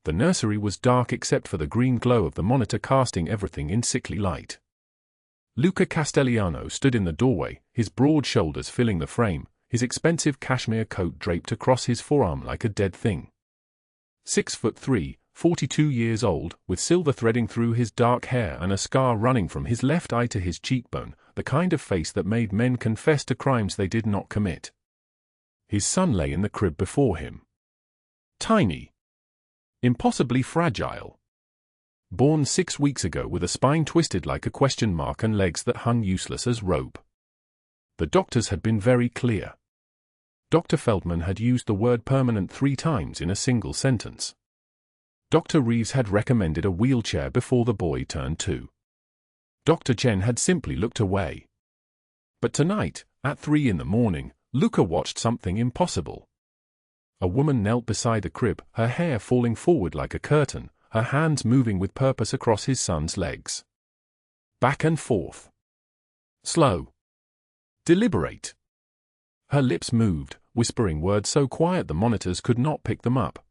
The nursery was dark except for the green glow of the monitor casting everything in sickly light. Luca Castelliano stood in the doorway, his broad shoulders filling the frame, his expensive cashmere coat draped across his forearm like a dead thing. 6'3", 42 years old, with silver threading through his dark hair and a scar running from his left eye to his cheekbone, the kind of face that made men confess to crimes they did not commit. His son lay in the crib before him. Tiny. Impossibly fragile. Born 6 weeks ago with a spine twisted like a question mark and legs that hung useless as rope. The doctors had been very clear. Dr. Feldman had used the word permanent 3 times in a single sentence. Dr. Reeves had recommended a wheelchair before the boy turned 2. Dr. Chen had simply looked away. But tonight, at 3 in the morning, Luca watched something impossible. A woman knelt beside the crib, her hair falling forward like a curtain, her hands moving with purpose across his son's legs. Back and forth. Slow. Deliberate. Her lips moved, whispering words so quiet the monitors could not pick them up.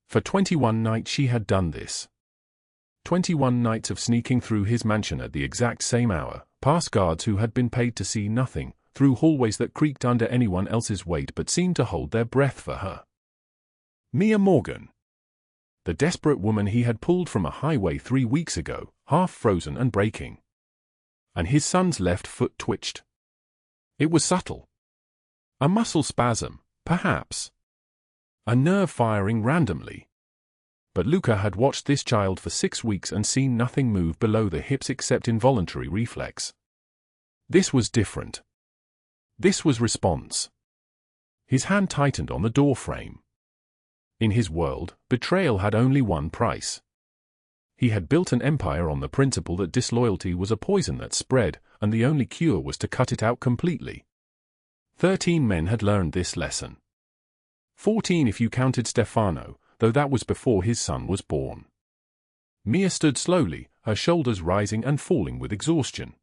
For 21 nights she had done this. 21 nights of sneaking through his mansion at the exact same hour, past guards who had been paid to see nothing, through hallways that creaked under anyone else's weight but seemed to hold their breath for her. Mia Morgan. The desperate woman he had pulled from a highway 3 weeks ago, half frozen and breaking. And his son's left foot twitched. It was subtle. A muscle spasm, perhaps. A nerve firing randomly. But Luca had watched this child for 6 weeks and seen nothing move below the hips except involuntary reflex. This was different. This was response. His hand tightened on the door frame. In his world, betrayal had only one price. He had built an empire on the principle that disloyalty was a poison that spread, and the only cure was to cut it out completely. 13 men had learned this lesson. 14 if you counted Stefano, though that was before his son was born. Mia stood slowly, her shoulders rising and falling with exhaustion.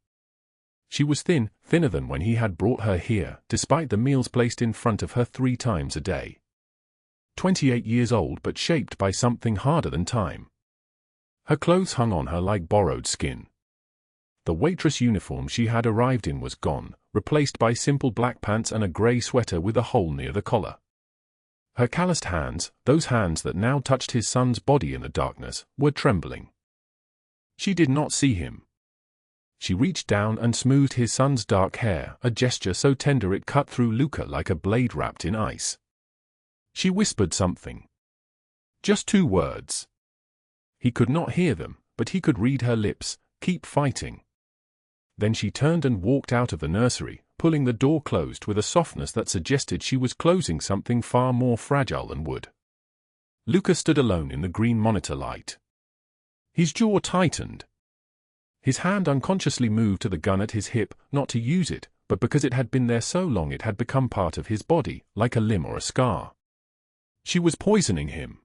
She was thin, thinner than when he had brought her here, despite the meals placed in front of her 3 times a day. 28 years old but shaped by something harder than time. Her clothes hung on her like borrowed skin. The waitress uniform she had arrived in was gone, replaced by simple black pants and a grey sweater with a hole near the collar. Her calloused hands, those hands that now touched his son's body in the darkness, were trembling. She did not see him. She reached down and smoothed his son's dark hair, a gesture so tender it cut through Luca like a blade wrapped in ice. She whispered something. Just 2 words. He could not hear them, but he could read her lips, keep fighting. Then she turned and walked out of the nursery, pulling the door closed with a softness that suggested she was closing something far more fragile than wood. Luca stood alone in the green monitor light. His jaw tightened. His hand unconsciously moved to the gun at his hip, not to use it, but because it had been there so long it had become part of his body, like a limb or a scar. She was poisoning him.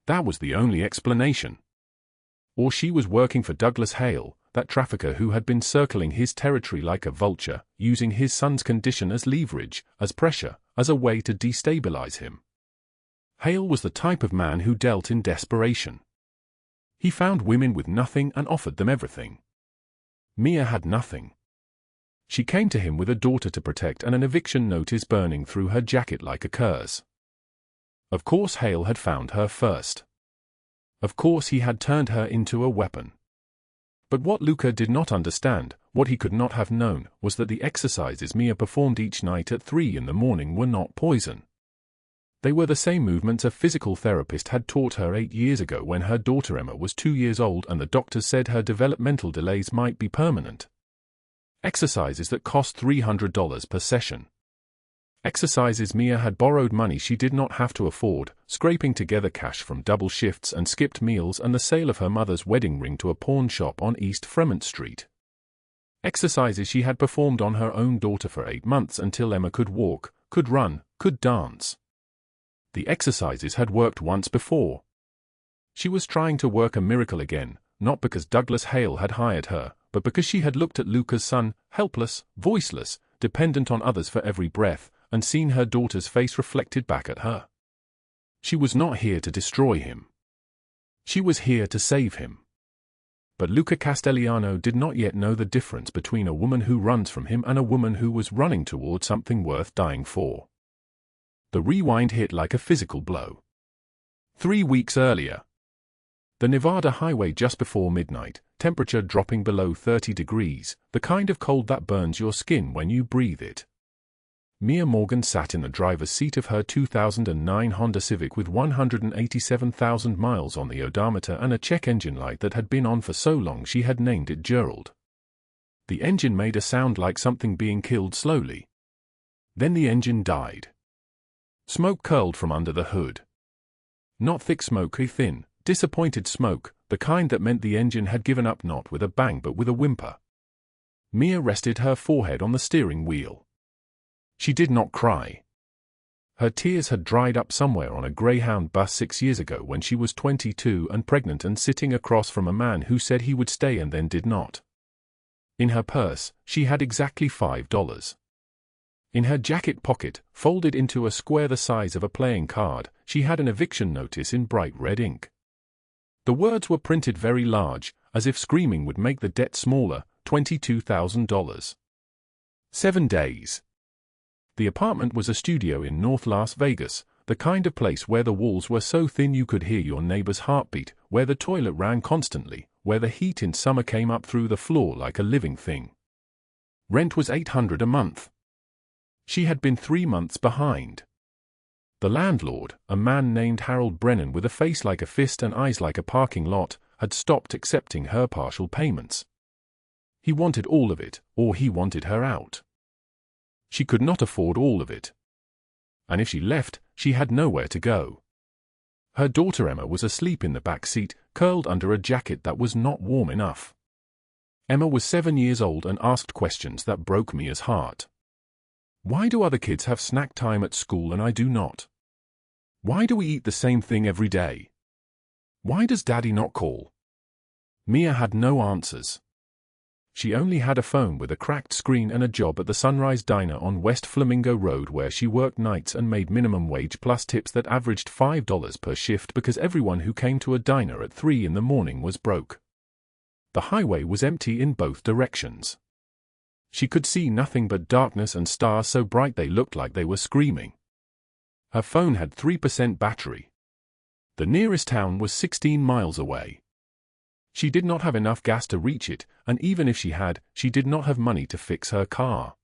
That was the only explanation. Or she was working for Douglas Hale, that trafficker who had been circling his territory like a vulture, using his son's condition as leverage, as pressure, as a way to destabilize him. Hale was the type of man who dealt in desperation. He found women with nothing and offered them everything. Mia had nothing. She came to him with a daughter to protect and an eviction notice burning through her jacket like a curse. Of course Hale had found her first. Of course he had turned her into a weapon. But what Luca did not understand, what he could not have known, was that the exercises Mia performed each night at 3 in the morning were not poison. They were the same movements a physical therapist had taught her 8 years ago when her daughter Emma was 2 years old and the doctors said her developmental delays might be permanent. Exercises that cost $300 per session. Exercises Mia had borrowed money she did not have to afford, scraping together cash from double shifts and skipped meals and the sale of her mother's wedding ring to a pawn shop on East Fremont Street. Exercises she had performed on her own daughter for 8 months until Emma could walk, could run, could dance. The exercises had worked once before. She was trying to work a miracle again, not because Douglas Hale had hired her, but because she had looked at Luca's son, helpless, voiceless, dependent on others for every breath, and seen her daughter's face reflected back at her. She was not here to destroy him. She was here to save him. But Luca Castellano did not yet know the difference between a woman who runs from him and a woman who was running toward something worth dying for. The rewind hit like a physical blow. 3 weeks earlier. The Nevada highway just before midnight, temperature dropping below 30 degrees, the kind of cold that burns your skin when you breathe it. Mia Morgan sat in the driver's seat of her 2009 Honda Civic with 187,000 miles on the odometer and a check engine light that had been on for so long she had named it Gerald. The engine made a sound like something being killed slowly. Then the engine died. Smoke curled from under the hood. Not thick smoke, thin, disappointed smoke, the kind that meant the engine had given up, not with a bang but with a whimper. Mia rested her forehead on the steering wheel. She did not cry. Her tears had dried up somewhere on a Greyhound bus 6 years ago when she was 22 and pregnant and sitting across from a man who said he would stay and then did not. In her purse, she had exactly $5. In her jacket pocket, folded into a square the size of a playing card, she had an eviction notice in bright red ink. The words were printed very large, as if screaming would make the debt smaller, $22,000. 7 days. The apartment was a studio in North Las Vegas, the kind of place where the walls were so thin you could hear your neighbor's heartbeat, where the toilet ran constantly, where the heat in summer came up through the floor like a living thing. Rent was $800 a month. She had been 3 months behind. The landlord, a man named Harold Brennan with a face like a fist and eyes like a parking lot, had stopped accepting her partial payments. He wanted all of it, or he wanted her out. She could not afford all of it. And if she left, she had nowhere to go. Her daughter Emma was asleep in the back seat, curled under a jacket that was not warm enough. Emma was 7 years old and asked questions that broke Mia's heart. Why do other kids have snack time at school and I do not? Why do we eat the same thing every day? Why does Daddy not call? Mia had no answers. She only had a phone with a cracked screen and a job at the Sunrise Diner on West Flamingo Road where she worked nights and made minimum wage plus tips that averaged $5 per shift because everyone who came to a diner at 3 in the morning was broke. The highway was empty in both directions. She could see nothing but darkness and stars so bright they looked like they were screaming. Her phone had 3% battery. The nearest town was 16 miles away. She did not have enough gas to reach it, and even if she had, she did not have money to fix her car.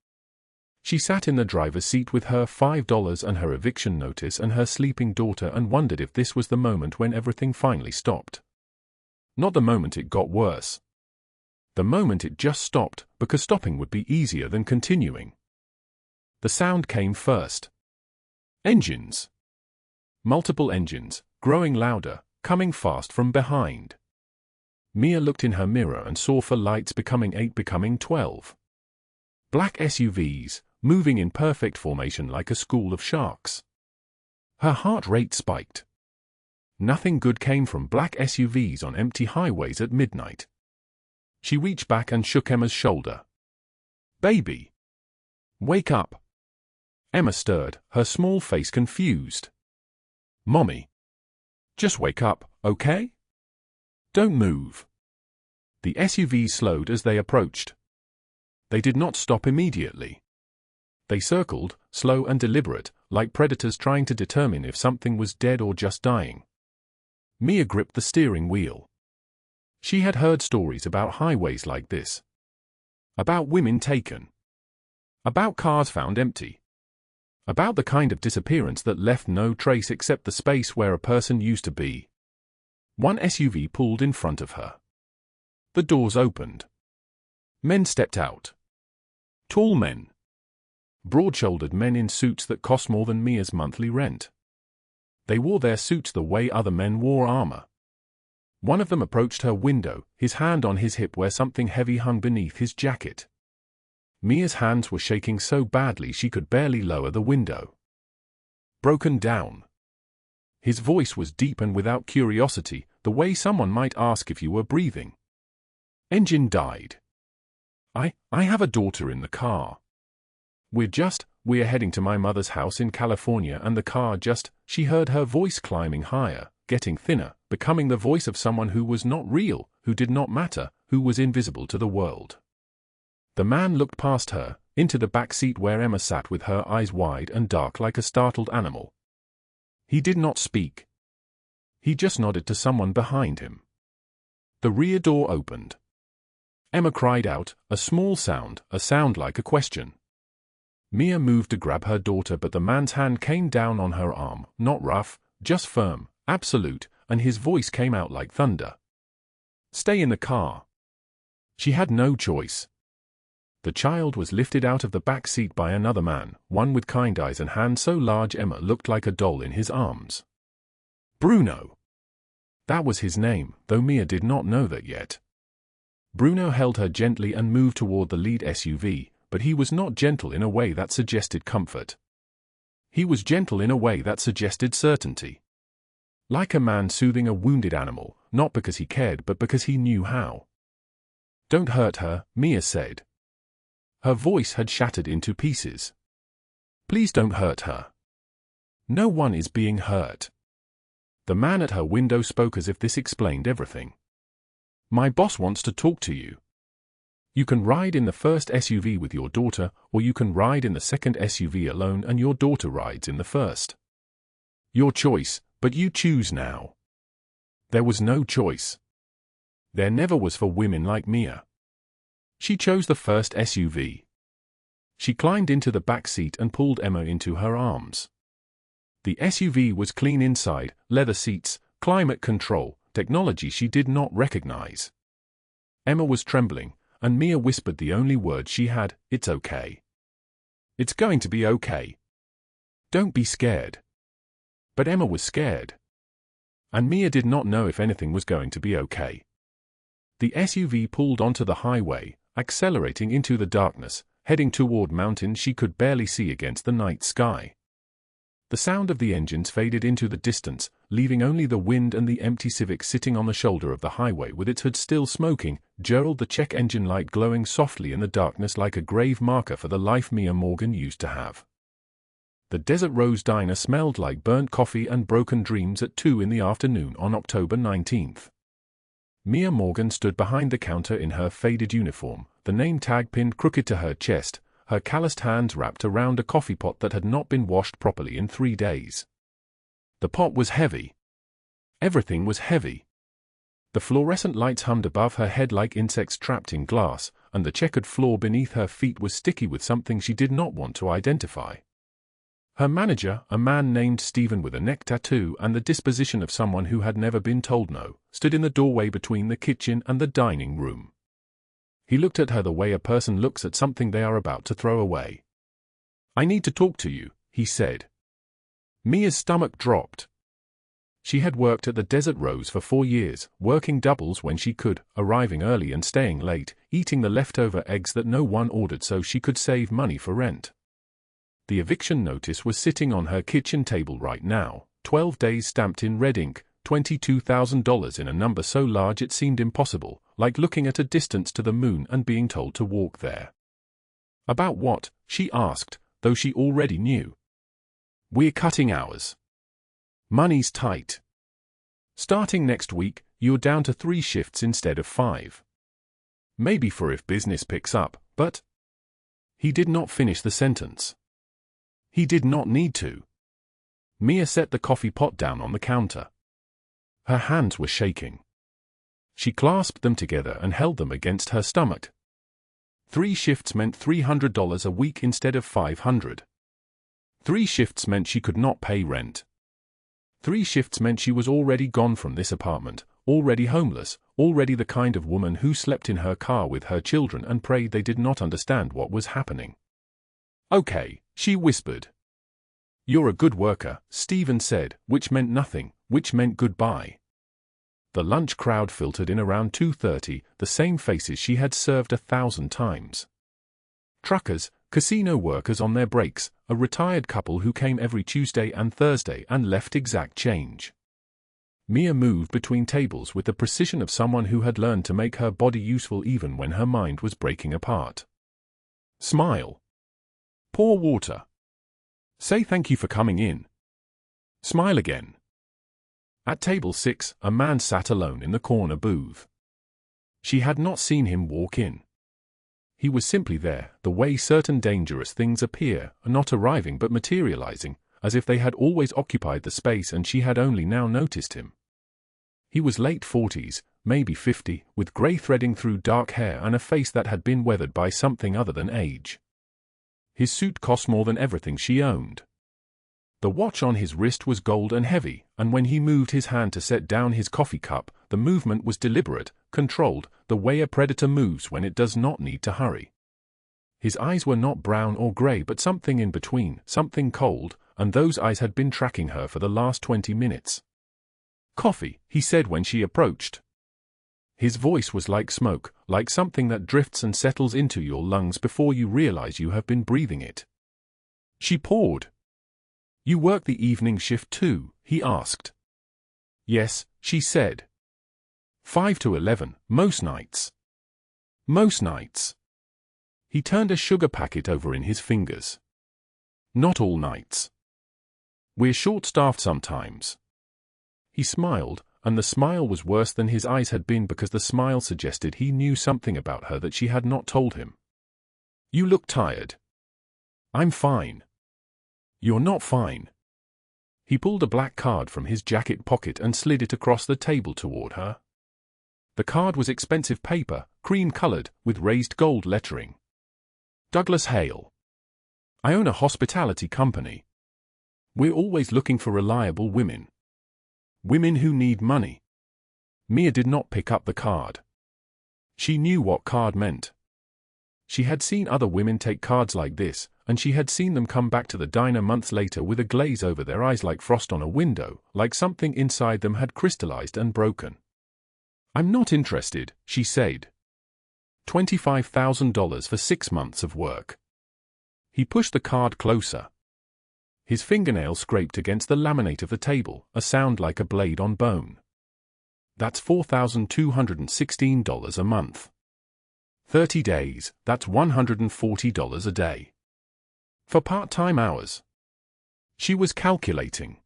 She sat in the driver's seat with her $5 and her eviction notice and her sleeping daughter and wondered if this was the moment when everything finally stopped. Not the moment it got worse. The moment it just stopped, because stopping would be easier than continuing. The sound came first. Engines. Multiple engines, growing louder, coming fast from behind. Mia looked in her mirror and saw 4 lights becoming 8, becoming 12. Black SUVs, moving in perfect formation like a school of sharks. Her heart rate spiked. Nothing good came from black SUVs on empty highways at midnight. She reached back and shook Emma's shoulder. Baby! Wake up! Emma stirred, her small face confused. Mommy! Just wake up, okay? Don't move. The SUV slowed as they approached. They did not stop immediately. They circled, slow and deliberate, like predators trying to determine if something was dead or just dying. Mia gripped the steering wheel. She had heard stories about highways like this. About women taken. About cars found empty. About the kind of disappearance that left no trace except the space where a person used to be. One SUV pulled in front of her. The doors opened. Men stepped out. Tall men. Broad-shouldered men in suits that cost more than Mia's monthly rent. They wore their suits the way other men wore armor. One of them approached her window, his hand on his hip where something heavy hung beneath his jacket. Mia's hands were shaking so badly she could barely lower the window. Broken down. His voice was deep and without curiosity, the way someone might ask if you were breathing. Engine died. I have a daughter in the car. We're heading to my mother's house in California and the car just, she heard her voice climbing higher, getting thinner, becoming the voice of someone who was not real, who did not matter, who was invisible to the world. The man looked past her, into the back seat where Emma sat with her eyes wide and dark like a startled animal. He did not speak. He just nodded to someone behind him. The rear door opened. Emma cried out, a small sound, a sound like a question. Mia moved to grab her daughter, but the man's hand came down on her arm, not rough, just firm, absolute, and his voice came out like thunder. Stay in the car. She had no choice. The child was lifted out of the back seat by another man, one with kind eyes and hands so large Emma looked like a doll in his arms. Bruno. That was his name, though Mia did not know that yet. Bruno held her gently and moved toward the lead SUV, but he was not gentle in a way that suggested comfort. He was gentle in a way that suggested certainty. Like a man soothing a wounded animal, not because he cared but because he knew how. Don't hurt her, Mia said. Her voice had shattered into pieces. Please don't hurt her. No one is being hurt. The man at her window spoke as if this explained everything. My boss wants to talk to you. You can ride in the first SUV with your daughter, or you can ride in the second SUV alone and your daughter rides in the first. Your choice, but you choose now. There was no choice. There never was for women like Mia. She chose the first SUV. She climbed into the back seat and pulled Emma into her arms. The SUV was clean inside, leather seats, climate control, technology she did not recognize. Emma was trembling, and Mia whispered the only word she had, it's okay. It's going to be okay. Don't be scared. But Emma was scared. And Mia did not know if anything was going to be okay. The SUV pulled onto the highway, accelerating into the darkness, heading toward mountains she could barely see against the night sky. The sound of the engines faded into the distance, leaving only the wind and the empty Civic sitting on the shoulder of the highway with its hood still smoking, Gerald the check engine light glowing softly in the darkness like a grave marker for the life Mia Morgan used to have. The Desert Rose Diner smelled like burnt coffee and broken dreams at 2 in the afternoon on October 19th. Mia Morgan stood behind the counter in her faded uniform, the name tag pinned crooked to her chest, her calloused hands wrapped around a coffee pot that had not been washed properly in 3 days. The pot was heavy. Everything was heavy. The fluorescent lights hummed above her head like insects trapped in glass, and the checkered floor beneath her feet was sticky with something she did not want to identify. Her manager, a man named Stephen with a neck tattoo and the disposition of someone who had never been told no, stood in the doorway between the kitchen and the dining room. He looked at her the way a person looks at something they are about to throw away. I need to talk to you, he said. Mia's stomach dropped. She had worked at the Desert Rose for 4 years, working doubles when she could, arriving early and staying late, eating the leftover eggs that no one ordered so she could save money for rent. The eviction notice was sitting on her kitchen table right now, 12 days stamped in red ink, $22,000 in a number so large it seemed impossible, like looking at a distance to the moon and being told to walk there. About what? She asked, though she already knew. We're cutting hours. Money's tight. Starting next week, you're down to 3 shifts instead of 5. Maybe for if business picks up, but... He did not finish the sentence. He did not need to. Mia set the coffee pot down on the counter. Her hands were shaking. She clasped them together and held them against her stomach. 3 shifts meant $300 a week instead of $500. 3 shifts meant she could not pay rent. 3 shifts meant she was already gone from this apartment, already homeless, already the kind of woman who slept in her car with her children and prayed they did not understand what was happening. Okay, she whispered. You're a good worker, Stephen said, which meant nothing, which meant goodbye. The lunch crowd filtered in around 2:30, the same faces she had served 1,000 times. Truckers, casino workers on their breaks, a retired couple who came every Tuesday and Thursday and left exact change. Mia moved between tables with the precision of someone who had learned to make her body useful even when her mind was breaking apart. Smile. Pour water. Say thank you for coming in. Smile again. At table 6, a man sat alone in the corner booth. She had not seen him walk in. He was simply there, the way certain dangerous things appear, not arriving but materializing, as if they had always occupied the space and she had only now noticed him. He was late 40s, maybe 50, with grey threading through dark hair and a face that had been weathered by something other than age. His suit cost more than everything she owned. The watch on his wrist was gold and heavy, and when he moved his hand to set down his coffee cup, the movement was deliberate, controlled, the way a predator moves when it does not need to hurry. His eyes were not brown or grey but something in between, something cold, and those eyes had been tracking her for the last 20 minutes. "Coffee," he said when she approached. His voice was like smoke, like something that drifts and settles into your lungs before you realize you have been breathing it. She poured. "You work the evening shift too?" he asked. "Yes," she said. 5 to 11, most nights. Most nights. He turned a sugar packet over in his fingers. "Not all nights. We're short-staffed sometimes." He smiled, and the smile was worse than his eyes had been because the smile suggested he knew something about her that she had not told him. "You look tired." "I'm fine." "You're not fine." He pulled a black card from his jacket pocket and slid it across the table toward her. The card was expensive paper, cream-colored, with raised gold lettering. "Douglas Hale. I own a hospitality company. We're always looking for reliable women. Women who need money." Mia did not pick up the card. She knew what card meant. She had seen other women take cards like this, and she had seen them come back to the diner months later with a glaze over their eyes like frost on a window, like something inside them had crystallized and broken. "I'm not interested," she said. $25,000 for 6 months of work. He pushed the card closer. His fingernail scraped against the laminate of the table, a sound like a blade on bone. "That's $4,216 a month. 30 days, that's $140 a day. For part-time hours." She was calculating.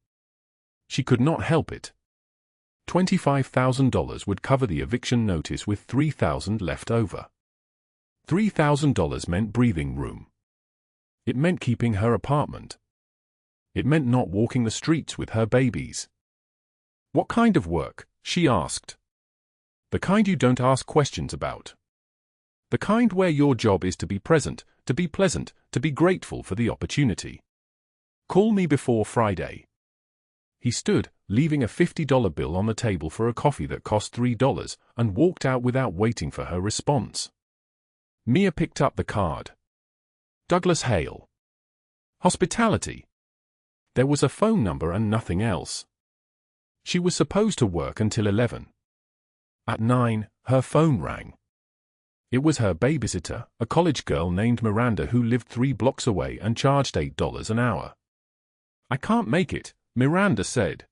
She could not help it. $25,000 would cover the eviction notice with $3,000 left over. $3,000 meant breathing room. It meant keeping her apartment. It meant not walking the streets with her babies. "What kind of work?" she asked. "The kind you don't ask questions about. The kind where your job is to be present, to be pleasant, to be grateful for the opportunity. Call me before Friday." He stood, leaving a $50 bill on the table for a coffee that cost $3, and walked out without waiting for her response. Mia picked up the card. Douglas Hale. Hospitality. There was a phone number and nothing else. She was supposed to work until 11. At 9, her phone rang. It was her babysitter, a college girl named Miranda who lived 3 blocks away and charged $8 an hour. "I can't make it," Miranda said.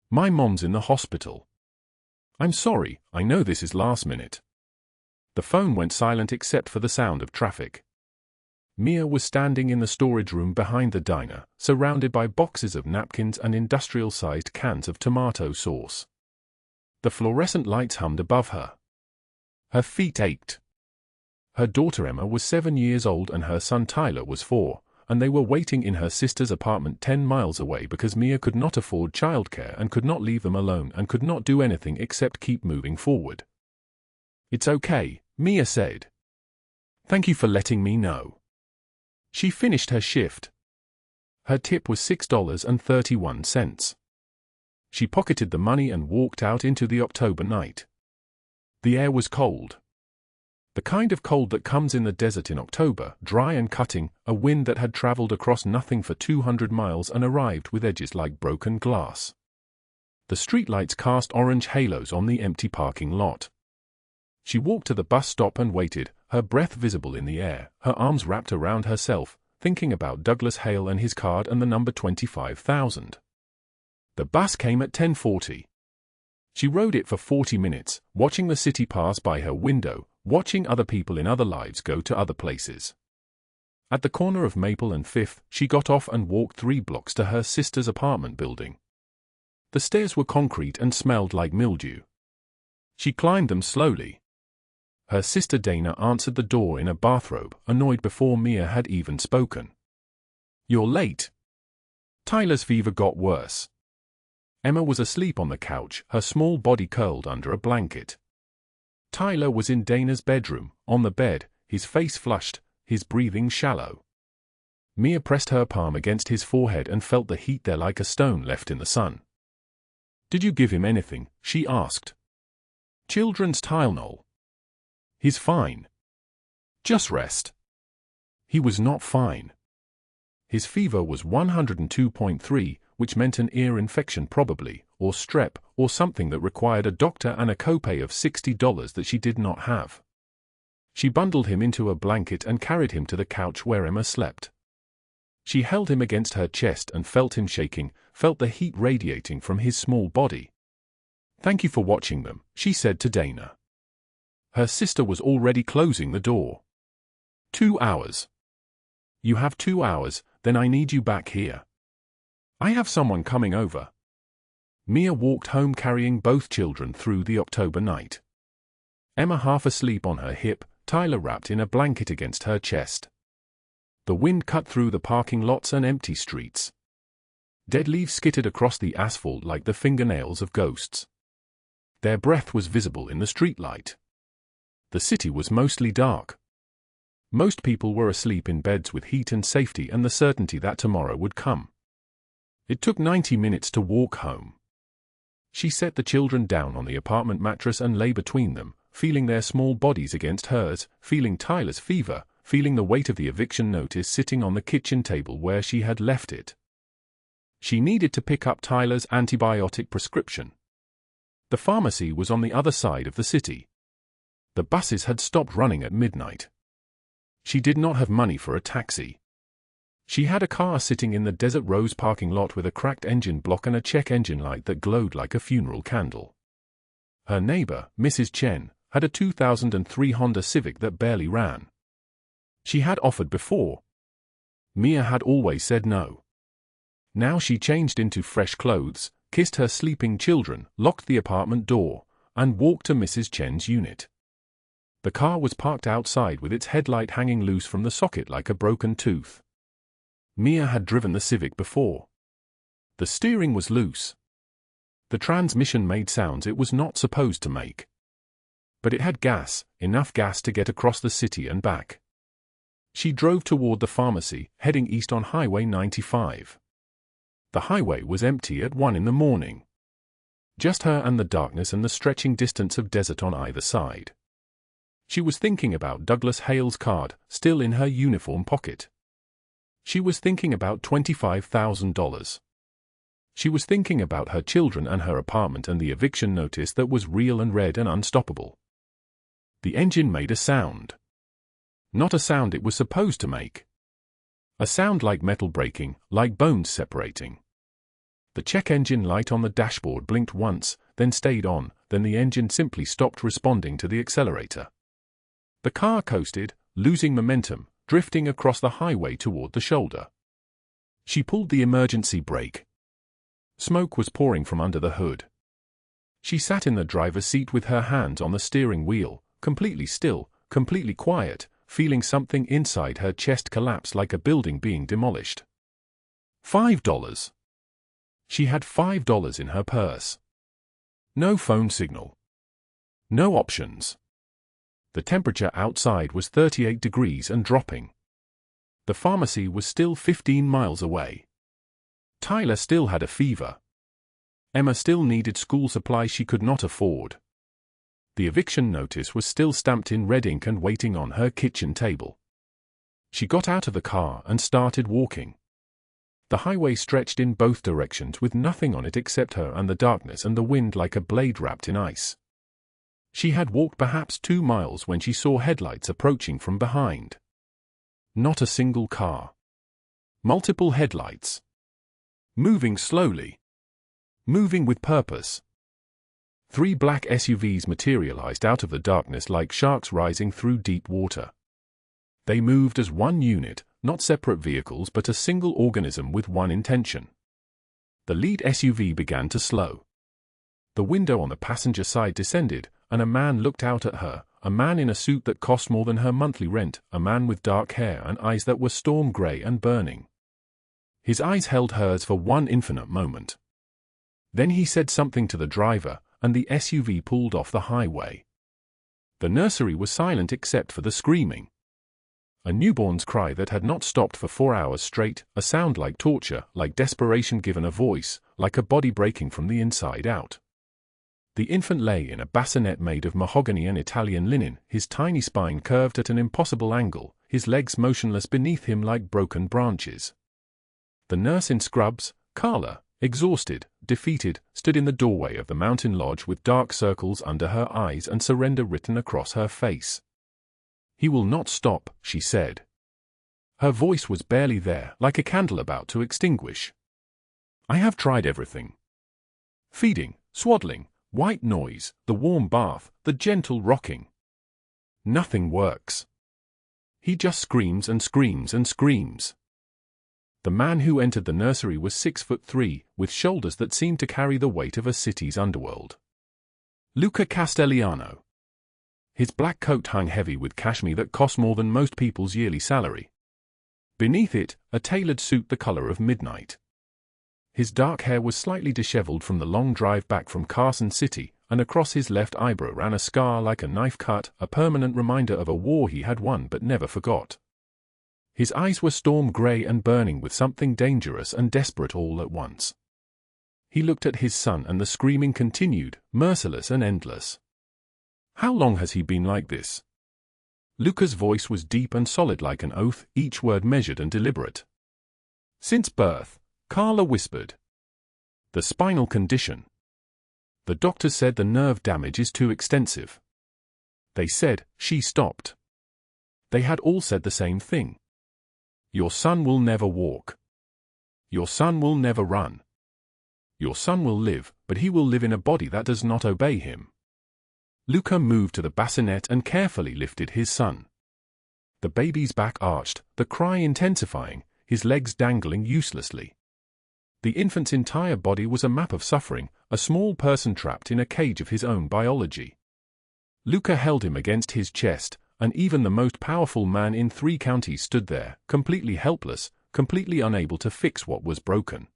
"My mom's in the hospital." "I'm sorry, I know this is last minute." The phone went silent except for the sound of traffic. Mia was standing in the storage room behind the diner, surrounded by boxes of napkins and industrial-sized cans of tomato sauce. The fluorescent lights hummed above her. Her feet ached. Her daughter Emma was 7 years old and her son Tyler was 4, and they were waiting in her sister's apartment 10 miles away because Mia could not afford childcare and could not leave them alone and could not do anything except keep moving forward. "It's okay," Mia said. "Thank you for letting me know." She finished her shift. Her tip was $6.31. She pocketed the money and walked out into the October night. The air was cold. The kind of cold that comes in the desert in October, dry and cutting, a wind that had traveled across nothing for 200 miles and arrived with edges like broken glass. The streetlights cast orange halos on the empty parking lot. She walked to the bus stop and waited, her breath visible in the air, her arms wrapped around herself, thinking about Douglas Hale and his card and the number 25,000. The bus came at 10:40. She rode it for 40 minutes, watching the city pass by her window, watching other people in other lives go to other places. At the corner of Maple and 5th, she got off and walked 3 blocks to her sister's apartment building. The stairs were concrete and smelled like mildew. She climbed them slowly. Her sister Dana answered the door in a bathrobe, annoyed before Mia had even spoken. "You're late." Tyler's fever got worse. Emma was asleep on the couch, her small body curled under a blanket. Tyler was in Dana's bedroom, on the bed, his face flushed, his breathing shallow. Mia pressed her palm against his forehead and felt the heat there like a stone left in the sun. "Did you give him anything?" she asked. "Children's Tylenol." "He's fine. Just rest." He was not fine. His fever was 102.3, which meant an ear infection probably, or strep, or something that required a doctor and a copay of $60 that she did not have. She bundled him into a blanket and carried him to the couch where Emma slept. She held him against her chest and felt him shaking, felt the heat radiating from his small body. "Thank you for watching them," she said to Dana. Her sister was already closing the door. 2 hours. "You have 2 hours, then I need you back here. I have someone coming over." Mia walked home carrying both children through the October night. Emma half asleep on her hip, Tyler wrapped in a blanket against her chest. The wind cut through the parking lots and empty streets. Dead leaves skittered across the asphalt like the fingernails of ghosts. Their breath was visible in the streetlight. The city was mostly dark. Most people were asleep in beds with heat and safety and the certainty that tomorrow would come. It took 90 minutes to walk home. She set the children down on the apartment mattress and lay between them, feeling their small bodies against hers, feeling Tyler's fever, feeling the weight of the eviction notice sitting on the kitchen table where she had left it. She needed to pick up Tyler's antibiotic prescription. The pharmacy was on the other side of the city. The buses had stopped running at midnight. She did not have money for a taxi. She had a car sitting in the Desert Rose parking lot with a cracked engine block and a check engine light that glowed like a funeral candle. Her neighbor, Mrs. Chen, had a 2003 Honda Civic that barely ran. She had offered before. Mia had always said no. Now she changed into fresh clothes, kissed her sleeping children, locked the apartment door, and walked to Mrs. Chen's unit. The car was parked outside with its headlight hanging loose from the socket like a broken tooth. Mia had driven the Civic before. The steering was loose. The transmission made sounds it was not supposed to make. But it had gas, enough gas to get across the city and back. She drove toward the pharmacy, heading east on Highway 95. The highway was empty at 1 in the morning. Just her and the darkness and the stretching distance of desert on either side. She was thinking about Douglas Hale's card, still in her uniform pocket. She was thinking about $25,000. She was thinking about her children and her apartment and the eviction notice that was real and red and unstoppable. The engine made a sound. Not a sound it was supposed to make. A sound like metal breaking, like bones separating. The check engine light on the dashboard blinked once, then stayed on, then the engine simply stopped responding to the accelerator. The car coasted, losing momentum, drifting across the highway toward the shoulder. She pulled the emergency brake. Smoke was pouring from under the hood. She sat in the driver's seat with her hands on the steering wheel, completely still, completely quiet, feeling something inside her chest collapse like a building being demolished. $5. She had $5 in her purse. No phone signal. No options. The temperature outside was 38 degrees and dropping. The pharmacy was still 15 miles away. Tyler still had a fever. Emma still needed school supplies she could not afford. The eviction notice was still stamped in red ink and waiting on her kitchen table. She got out of the car and started walking. The highway stretched in both directions with nothing on it except her and the darkness and the wind like a blade wrapped in ice. She had walked perhaps 2 miles when she saw headlights approaching from behind. Not a single car. Multiple headlights. Moving slowly. Moving with purpose. 3 black SUVs materialized out of the darkness like sharks rising through deep water. They moved as one unit, not separate vehicles but a single organism with one intention. The lead SUV began to slow. The window on the passenger side descended, and a man looked out at her, a man in a suit that cost more than her monthly rent, a man with dark hair and eyes that were storm grey and burning. His eyes held hers for one infinite moment. Then he said something to the driver, and the SUV pulled off the highway. The nursery was silent except for the screaming. A newborn's cry that had not stopped for 4 hours straight, a sound like torture, like desperation given a voice, like a body breaking from the inside out. The infant lay in a bassinet made of mahogany and Italian linen, his tiny spine curved at an impossible angle, his legs motionless beneath him like broken branches. The nurse in scrubs, Carla, exhausted, defeated, stood in the doorway of the mountain lodge with dark circles under her eyes and surrender written across her face. "He will not stop," she said. Her voice was barely there, like a candle about to extinguish. "I have tried everything. Feeding, swaddling, white noise, the warm bath, the gentle rocking. Nothing works. He just screams and screams and screams." The man who entered the nursery was 6'3", with shoulders that seemed to carry the weight of a city's underworld. Luca Castellano. His black coat hung heavy with cashmere that cost more than most people's yearly salary. Beneath it, a tailored suit the color of midnight. His dark hair was slightly disheveled from the long drive back from Carson City, and across his left eyebrow ran a scar like a knife cut, a permanent reminder of a war he had won but never forgot. His eyes were storm grey and burning with something dangerous and desperate all at once. He looked at his son and the screaming continued, merciless and endless. "How long has he been like this?" Luca's voice was deep and solid like an oath, each word measured and deliberate. "Since birth," Carla whispered. "The spinal condition. The doctors said the nerve damage is too extensive." They said, she stopped. They had all said the same thing. "Your son will never walk. Your son will never run. Your son will live, but he will live in a body that does not obey him." Luca moved to the bassinet and carefully lifted his son. The baby's back arched, the cry intensifying, his legs dangling uselessly. The infant's entire body was a map of suffering, a small person trapped in a cage of his own biology. Luca held him against his chest, and even the most powerful man in 3 counties stood there, completely helpless, completely unable to fix what was broken.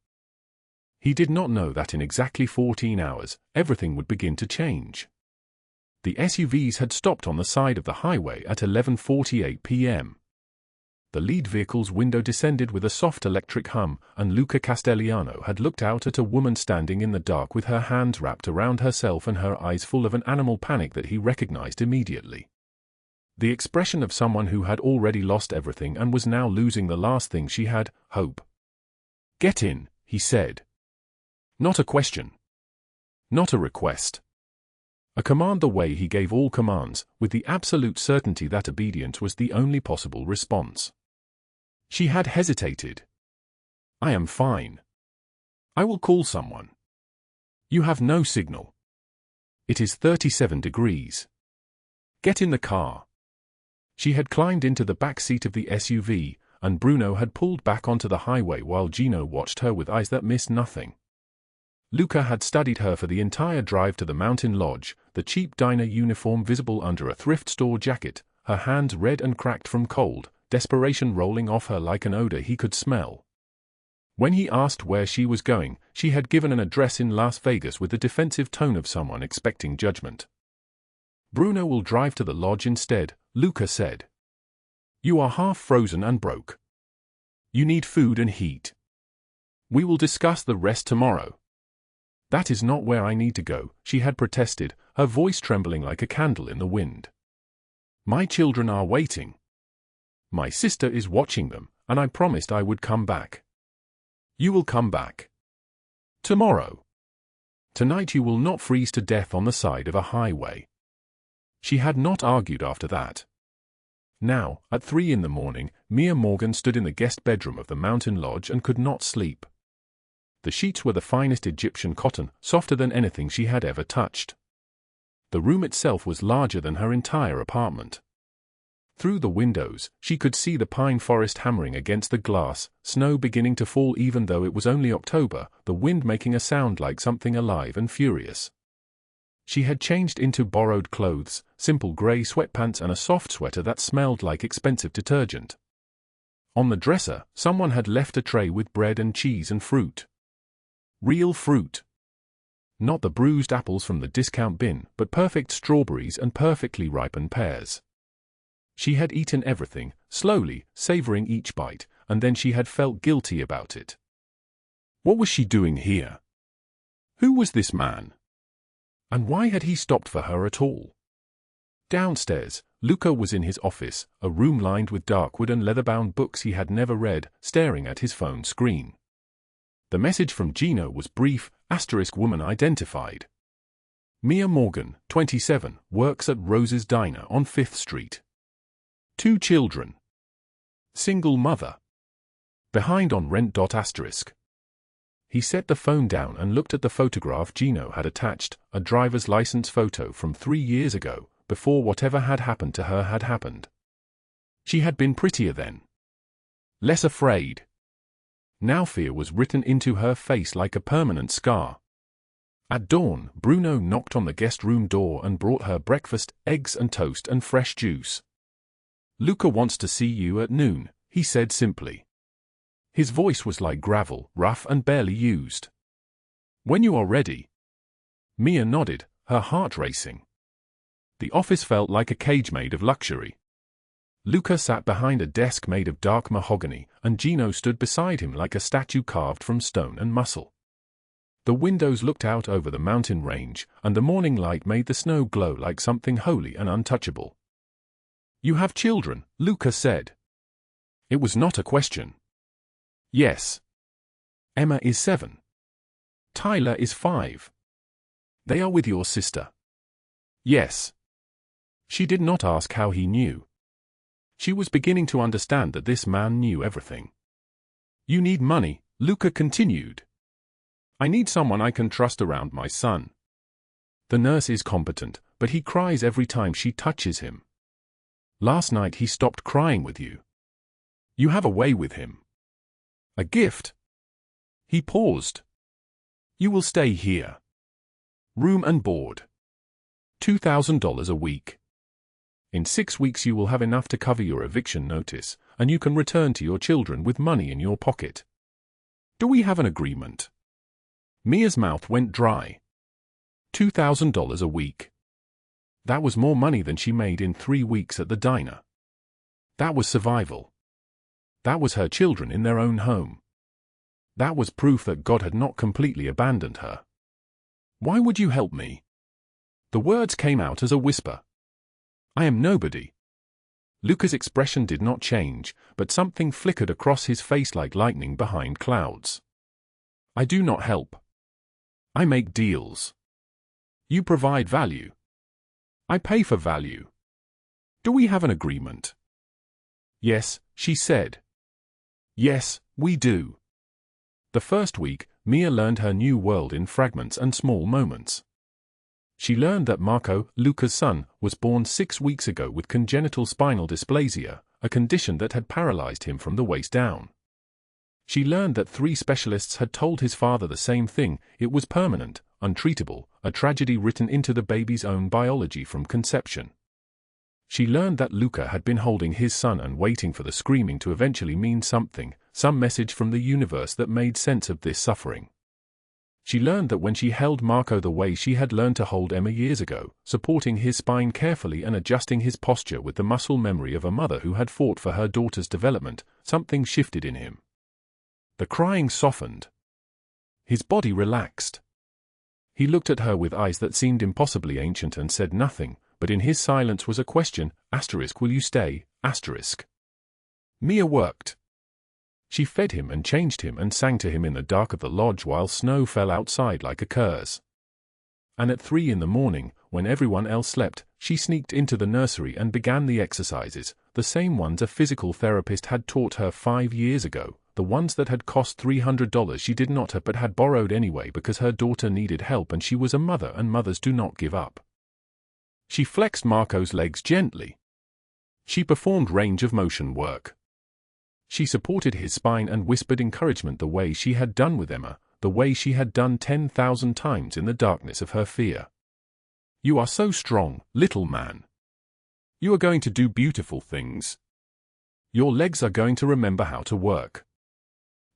He did not know that in exactly 14 hours, everything would begin to change. The SUVs had stopped on the side of the highway at 11:48 p.m. The lead vehicle's window descended with a soft electric hum, and Luca Castellano had looked out at a woman standing in the dark with her hands wrapped around herself and her eyes full of an animal panic that he recognized immediately. The expression of someone who had already lost everything and was now losing the last thing she had, hope. "Get in," he said. Not a question. Not a request. A command the way he gave all commands, with the absolute certainty that obedience was the only possible response. She had hesitated. "I am fine. I will call someone." "You have no signal. It is 37 degrees. Get in the car." She had climbed into the back seat of the SUV, and Bruno had pulled back onto the highway while Gino watched her with eyes that missed nothing. Luca had studied her for the entire drive to the mountain lodge, the cheap diner uniform visible under a thrift store jacket, her hands red and cracked from cold, desperation rolling off her like an odor he could smell. When he asked where she was going, she had given an address in Las Vegas with the defensive tone of someone expecting judgment. "Bruno will drive to the lodge instead," Luca said. "You are half frozen and broke. You need food and heat. We will discuss the rest tomorrow." "That is not where I need to go," she had protested, her voice trembling like a candle in the wind. "My children are waiting. My sister is watching them, and I promised I would come back." "You will come back. Tomorrow. Tonight you will not freeze to death on the side of a highway." She had not argued after that. Now, at 3 in the morning, Mia Morgan stood in the guest bedroom of the mountain lodge and could not sleep. The sheets were the finest Egyptian cotton, softer than anything she had ever touched. The room itself was larger than her entire apartment. Through the windows, she could see the pine forest hammering against the glass, snow beginning to fall even though it was only October, the wind making a sound like something alive and furious. She had changed into borrowed clothes, simple grey sweatpants and a soft sweater that smelled like expensive detergent. On the dresser, someone had left a tray with bread and cheese and fruit. Real fruit. Not the bruised apples from the discount bin, but perfect strawberries and perfectly ripened pears. She had eaten everything, slowly, savoring each bite, and then she had felt guilty about it. What was she doing here? Who was this man? And why had he stopped for her at all? Downstairs, Luca was in his office, a room lined with dark wood and leather-bound books he had never read, staring at his phone screen. The message from Gino was brief, *woman identified. Mia Morgan, 27, works at Rose's Diner on 5th Street. 2 children. Single mother. Behind on rent. He set the phone down and looked at the photograph Gino had attached, a driver's license photo from 3 years ago, before whatever had happened to her had happened. She had been prettier then. Less afraid. Now fear was written into her face like a permanent scar. At dawn, Bruno knocked on the guest room door and brought her breakfast, eggs and toast and fresh juice. Luca wants to see you at noon, he said simply. His voice was like gravel, rough and barely used. When you are ready. Mia nodded, her heart racing. The office felt like a cage made of luxury. Luca sat behind a desk made of dark mahogany, and Gino stood beside him like a statue carved from stone and muscle. The windows looked out over the mountain range, and the morning light made the snow glow like something holy and untouchable. You have children, Luca said. It was not a question. Yes. Emma is 7. Tyler is 5. They are with your sister. Yes. She did not ask how he knew. She was beginning to understand that this man knew everything. You need money, Luca continued. I need someone I can trust around my son. The nurse is competent, but he cries every time she touches him. Last night he stopped crying with you. You have a way with him. A gift? He paused. You will stay here. Room and board. $2,000 a week. In 6 weeks you will have enough to cover your eviction notice, and you can return to your children with money in your pocket. Do we have an agreement? Mia's mouth went dry. $2,000 a week. That was more money than she made in 3 weeks at the diner. That was survival. That was her children in their own home. That was proof that God had not completely abandoned her. Why would you help me? The words came out as a whisper. I am nobody. Luca's expression did not change, but something flickered across his face like lightning behind clouds. I do not help. I make deals. You provide value. I pay for value. Do we have an agreement? Yes, she said. Yes, we do. The first week, Mia learned her new world in fragments and small moments. She learned that Marco, Luca's son, was born 6 weeks ago with congenital spinal dysplasia, a condition that had paralyzed him from the waist down. She learned that 3 specialists had told his father the same thing: it was permanent, untreatable, a tragedy written into the baby's own biology from conception. She learned that Luca had been holding his son and waiting for the screaming to eventually mean something, some message from the universe that made sense of this suffering. She learned that when she held Marco the way she had learned to hold Emma years ago, supporting his spine carefully and adjusting his posture with the muscle memory of a mother who had fought for her daughter's development, something shifted in him. The crying softened. His body relaxed. He looked at her with eyes that seemed impossibly ancient and said nothing, but in his silence was a question: will you stay? Mia worked. She fed him and changed him and sang to him in the dark of the lodge while snow fell outside like a curse. And at 3 in the morning, when everyone else slept, she sneaked into the nursery and began the exercises, the same ones a physical therapist had taught her 5 years ago, the ones that had cost $300 she did not have but had borrowed anyway because her daughter needed help and she was a mother and mothers do not give up. She flexed Marco's legs gently. She performed range of motion work. She supported his spine and whispered encouragement the way she had done with Emma, the way she had done 10,000 times in the darkness of her fear. "You are so strong, little man. You are going to do beautiful things. Your legs are going to remember how to work."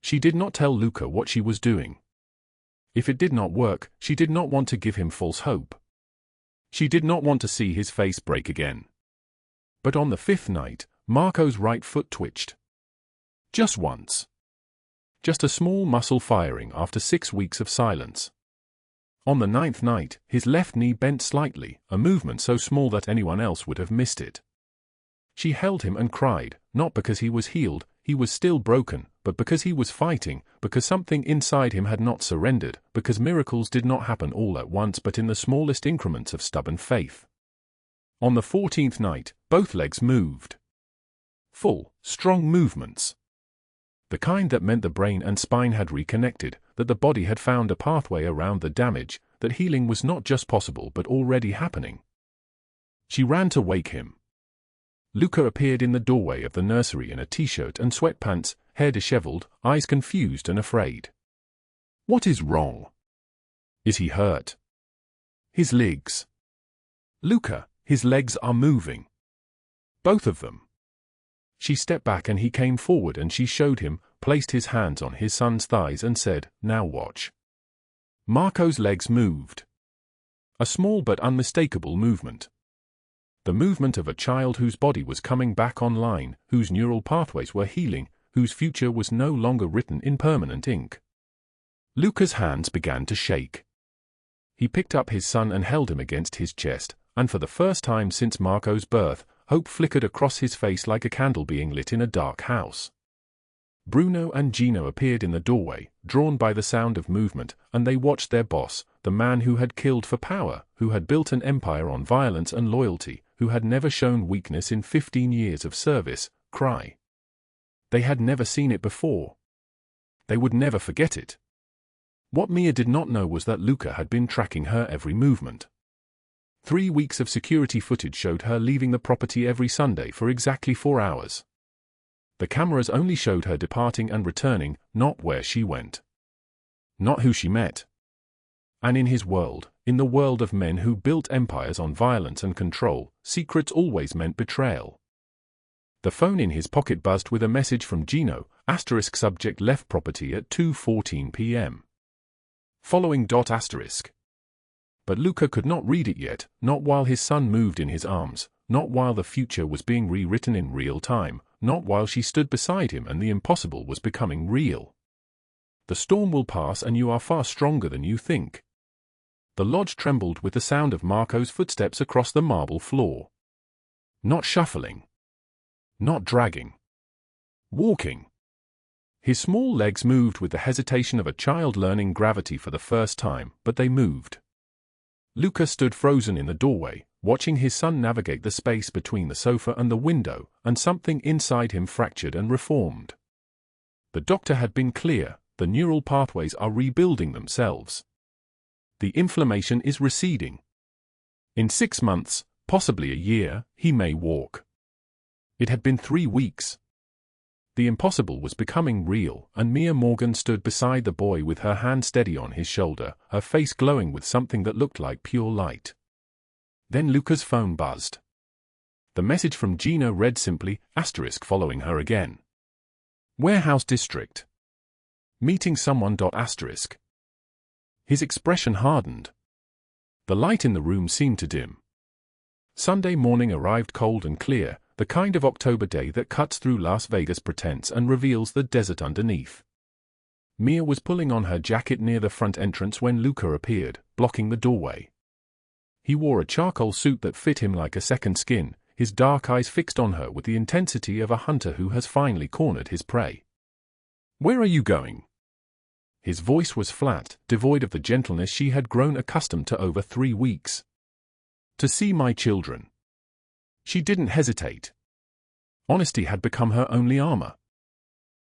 She did not tell Luca what she was doing. If it did not work, she did not want to give him false hope. She did not want to see his face break again. But on the 5th night, Marco's right foot twitched. Just once. Just a small muscle firing after 6 weeks of silence. On the 9th night, his left knee bent slightly, a movement so small that anyone else would have missed it. She held him and cried, not because he was healed, he was still broken, but because he was fighting, because something inside him had not surrendered, because miracles did not happen all at once but in the smallest increments of stubborn faith. On the 14th night, both legs moved. Full, strong movements. The kind that meant the brain and spine had reconnected, that the body had found a pathway around the damage, that healing was not just possible but already happening. She ran to wake him. Luca appeared in the doorway of the nursery in a t-shirt and sweatpants, hair disheveled, eyes confused and afraid. "What is wrong? Is he hurt?" "His legs. Luca, his legs are moving. Both of them." She stepped back and he came forward and she showed him, placed his hands on his son's thighs and said, "Now watch." Marco's legs moved. A small but unmistakable movement. The movement of a child whose body was coming back online, whose neural pathways were healing, whose future was no longer written in permanent ink. Luca's hands began to shake. He picked up his son and held him against his chest, and for the first time since Marco's birth, hope flickered across his face like a candle being lit in a dark house. Bruno and Gino appeared in the doorway, drawn by the sound of movement, and they watched their boss, the man who had killed for power, who had built an empire on violence and loyalty, who had never shown weakness in 15 years of service, cry. They had never seen it before. They would never forget it. What Mia did not know was that Luca had been tracking her every movement. 3 weeks of security footage showed her leaving the property every Sunday for exactly 4 hours. The cameras only showed her departing and returning, not where she went. Not who she met. And in his world, in the world of men who built empires on violence and control, secrets always meant betrayal. The phone in his pocket buzzed with a message from Gino, *, subject left property at 2:14 p.m. Following *. But Luca could not read it yet, not while his son moved in his arms, not while the future was being rewritten in real time, not while she stood beside him and the impossible was becoming real. The storm will pass and you are far stronger than you think. The lodge trembled with the sound of Marco's footsteps across the marble floor. Not shuffling. Not dragging. Walking. His small legs moved with the hesitation of a child learning gravity for the first time, but they moved. Luca stood frozen in the doorway, watching his son navigate the space between the sofa and the window, and something inside him fractured and reformed. The doctor had been clear, the neural pathways are rebuilding themselves. The inflammation is receding. In 6 months, possibly a year, he may walk. It had been 3 weeks. The impossible was becoming real, and Mia Morgan stood beside the boy with her hand steady on his shoulder, her face glowing with something that looked like pure light. Then Luca's phone buzzed. The message from Gino read simply, * following her again. Warehouse District. Meeting someone. *. His expression hardened. The light in the room seemed to dim. Sunday morning arrived cold and clear, the kind of October day that cuts through Las Vegas pretense and reveals the desert underneath. Mia was pulling on her jacket near the front entrance when Luca appeared, blocking the doorway. He wore a charcoal suit that fit him like a second skin, his dark eyes fixed on her with the intensity of a hunter who has finally cornered his prey. "Where are you going?" His voice was flat, devoid of the gentleness she had grown accustomed to over 3 weeks. "To see my children." She didn't hesitate. Honesty had become her only armor.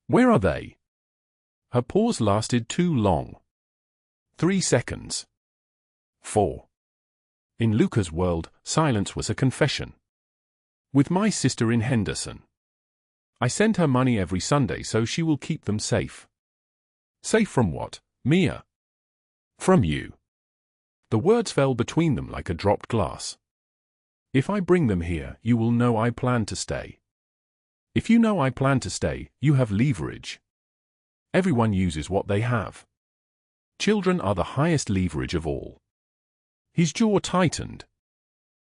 "Where are they?" Her pause lasted too long. 3 seconds. 4. In Luca's world, silence was a confession. With my sister in Henderson. I send her money every Sunday so she will keep them safe. Safe from what, Mia? From you. The words fell between them like a dropped glass. If I bring them here, you will know I plan to stay. If you know I plan to stay, you have leverage. Everyone uses what they have. Children are the highest leverage of all. His jaw tightened.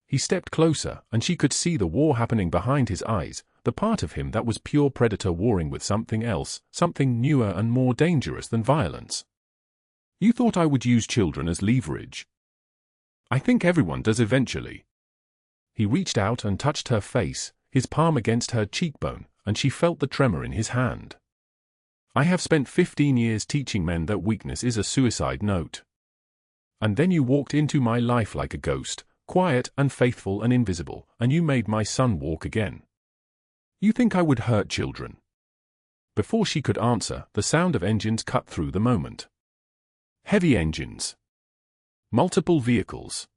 He stepped closer, and she could see the war happening behind his eyes, the part of him that was pure predator warring with something else, something newer and more dangerous than violence. You thought I would use children as leverage. I think everyone does eventually. He reached out and touched her face, his palm against her cheekbone, and she felt the tremor in his hand. I have spent 15 years teaching men that weakness is a suicide note. And then you walked into my life like a ghost, quiet and faithful and invisible, and you made my son walk again. You think I would hurt children? Before she could answer, the sound of engines cut through the moment. Heavy engines. Multiple vehicles.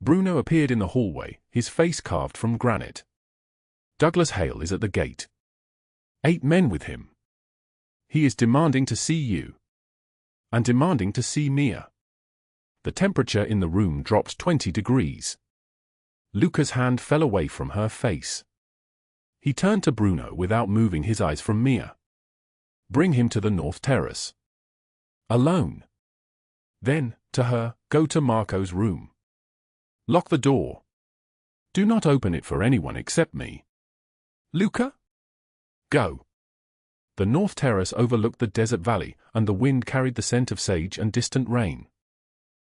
Bruno appeared in the hallway, his face carved from granite. Douglas Hale is at the gate. 8 men with him. He is demanding to see you. And demanding to see Mia. The temperature in the room dropped 20 degrees. Luca's hand fell away from her face. He turned to Bruno without moving his eyes from Mia. Bring him to the North Terrace. Alone. Then, to her, go to Marco's room. Lock the door. Do not open it for anyone except me. Luca? Go. The North Terrace overlooked the desert valley, and the wind carried the scent of sage and distant rain.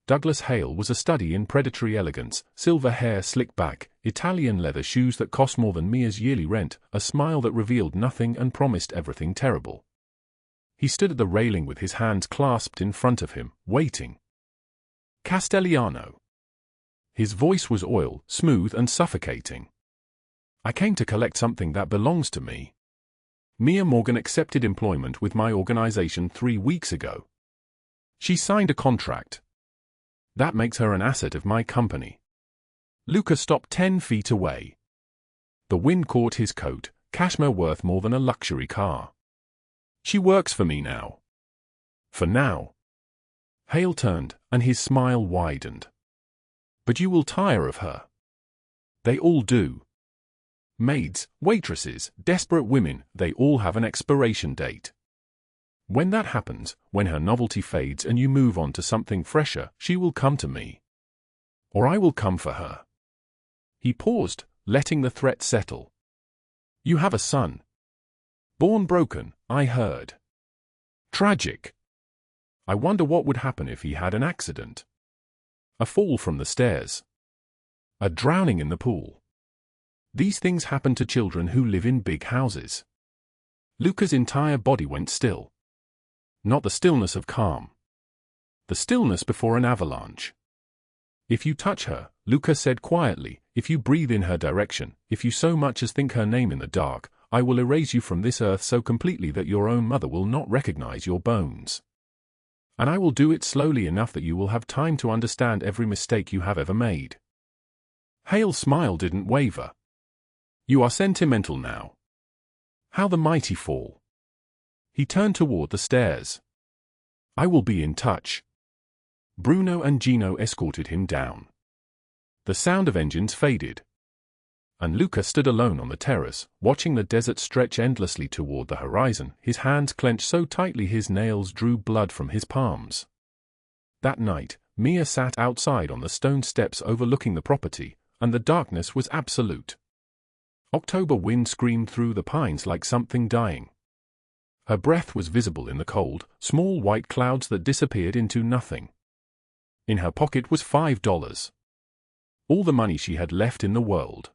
Douglas Hale was a study in predatory elegance, silver hair slicked back, Italian leather shoes that cost more than Mia's yearly rent, a smile that revealed nothing and promised everything terrible. He stood at the railing with his hands clasped in front of him, waiting. Castellano. His voice was oil, smooth and suffocating. I came to collect something that belongs to me. Mia Morgan accepted employment with my organization 3 weeks ago. She signed a contract. That makes her an asset of my company. Luca stopped 10 feet away. The wind caught his coat, cashmere worth more than a luxury car. She works for me now. For now. Hale turned, and his smile widened. But you will tire of her. They all do. Maids, waitresses, desperate women, they all have an expiration date. When that happens, when her novelty fades and you move on to something fresher, she will come to me. Or I will come for her. He paused, letting the threat settle. You have a son. Born broken, I heard. Tragic. I wonder what would happen if he had an accident. A fall from the stairs. A drowning in the pool. These things happen to children who live in big houses. Luca's entire body went still. Not the stillness of calm. The stillness before an avalanche. If you touch her, Luca said quietly, if you breathe in her direction, if you so much as think her name in the dark, I will erase you from this earth so completely that your own mother will not recognize your bones. And I will do it slowly enough that you will have time to understand every mistake you have ever made. Hale's smile didn't waver. You are sentimental now. How the mighty fall. He turned toward the stairs. I will be in touch. Bruno and Gino escorted him down. The sound of engines faded. And Luca stood alone on the terrace, watching the desert stretch endlessly toward the horizon, his hands clenched so tightly his nails drew blood from his palms. That night, Mia sat outside on the stone steps overlooking the property, and the darkness was absolute. October wind screamed through the pines like something dying. Her breath was visible in the cold, small white clouds that disappeared into nothing. In her pocket was $5. All the money she had left in the world.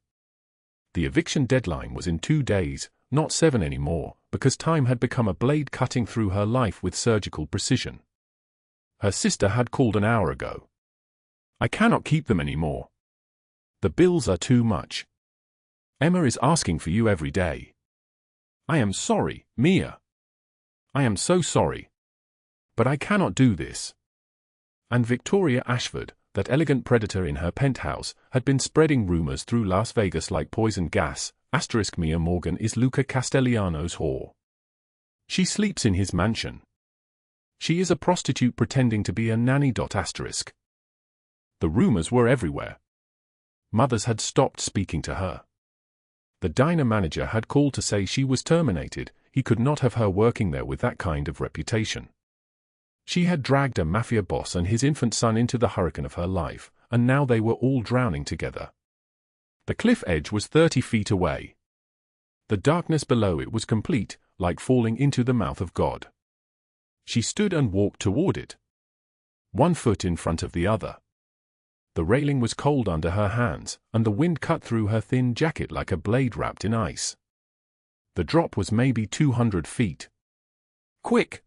The eviction deadline was in 2 days, not 7 anymore, because time had become a blade cutting through her life with surgical precision. Her sister had called an hour ago. I cannot keep them anymore. The bills are too much. Emma is asking for you every day. I am sorry, Mia. I am so sorry. But I cannot do this. And Victoria Ashford, that elegant predator in her penthouse, had been spreading rumors through Las Vegas like poison gas. Mia Morgan is Luca Castellano's whore. She sleeps in his mansion. She is a prostitute pretending to be a nanny. The rumors were everywhere. Mothers had stopped speaking to her. The diner manager had called to say she was terminated. He could not have her working there with that kind of reputation. She had dragged a Mafia boss and his infant son into the hurricane of her life, and now they were all drowning together. The cliff edge was 30 feet away. The darkness below it was complete, like falling into the mouth of God. She stood and walked toward it, one foot in front of the other. The railing was cold under her hands, and the wind cut through her thin jacket like a blade wrapped in ice. The drop was maybe 200 feet. Quick!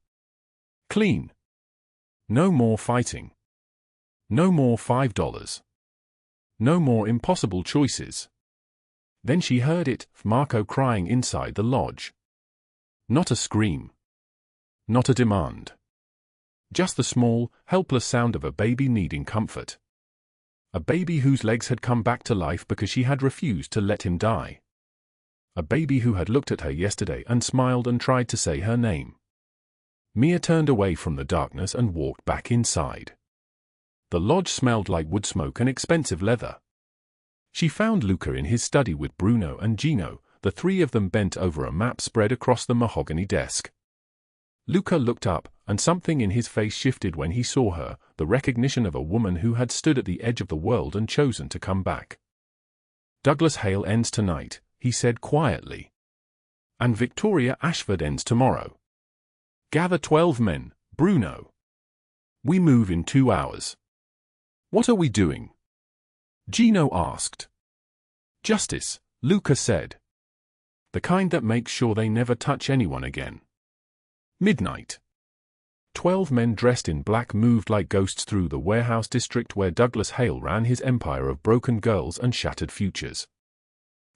Clean! No more fighting. No more $5. No more impossible choices. Then she heard it, Marco crying inside the lodge. Not a scream. Not a demand. Just the small, helpless sound of a baby needing comfort. A baby whose legs had come back to life because she had refused to let him die. A baby who had looked at her yesterday and smiled and tried to say her name. Mia turned away from the darkness and walked back inside. The lodge smelled like wood smoke and expensive leather. She found Luca in his study with Bruno and Gino, the three of them bent over a map spread across the mahogany desk. Luca looked up, and something in his face shifted when he saw her, the recognition of a woman who had stood at the edge of the world and chosen to come back. Douglas Hale ends tonight, he said quietly. And Victoria Ashford ends tomorrow. Gather 12 men, Bruno. We move in 2 hours. What are we doing? Gino asked. Justice, Luca said. The kind that makes sure they never touch anyone again. Midnight. 12 men dressed in black moved like ghosts through the warehouse district where Douglas Hale ran his empire of broken girls and shattered futures.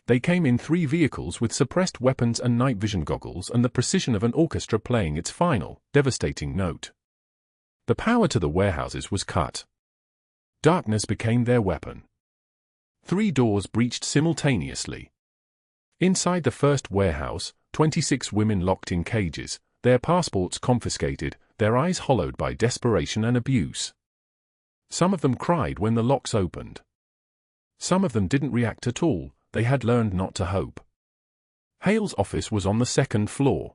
They came in 3 vehicles with suppressed weapons and night vision goggles and the precision of an orchestra playing its final, devastating note. The power to the warehouses was cut. Darkness became their weapon. 3 doors breached simultaneously. Inside the first warehouse, 26 women locked in cages, their passports confiscated, their eyes hollowed by desperation and abuse. Some of them cried when the locks opened. Some of them didn't react at all, they had learned not to hope. Hale's office was on the 2nd floor.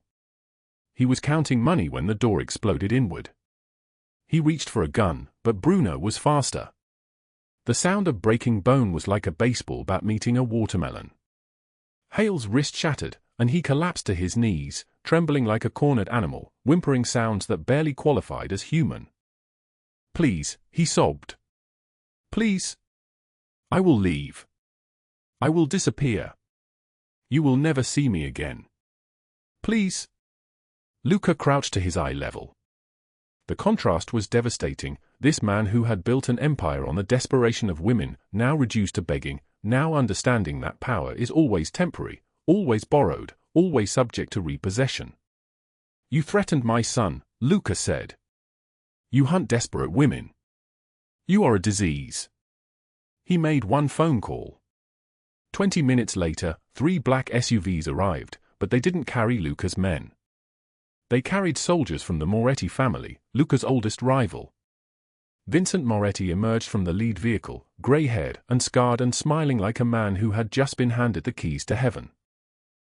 He was counting money when the door exploded inward. He reached for a gun, but Bruno was faster. The sound of breaking bone was like a baseball bat meeting a watermelon. Hale's wrist shattered, and he collapsed to his knees, trembling like a cornered animal, whimpering sounds that barely qualified as human. Please, he sobbed. Please. I will leave. I will disappear. You will never see me again. Please. Luca crouched to his eye level. The contrast was devastating, this man who had built an empire on the desperation of women, now reduced to begging, now understanding that power is always temporary, always borrowed, always subject to repossession. You threatened my son, Luca said. You hunt desperate women. You are a disease. He made one phone call. 20 minutes later, 3 black SUVs arrived, but they didn't carry Luca's men. They carried soldiers from the Moretti family, Luca's oldest rival. Vincent Moretti emerged from the lead vehicle, grey-haired and scarred and smiling like a man who had just been handed the keys to heaven.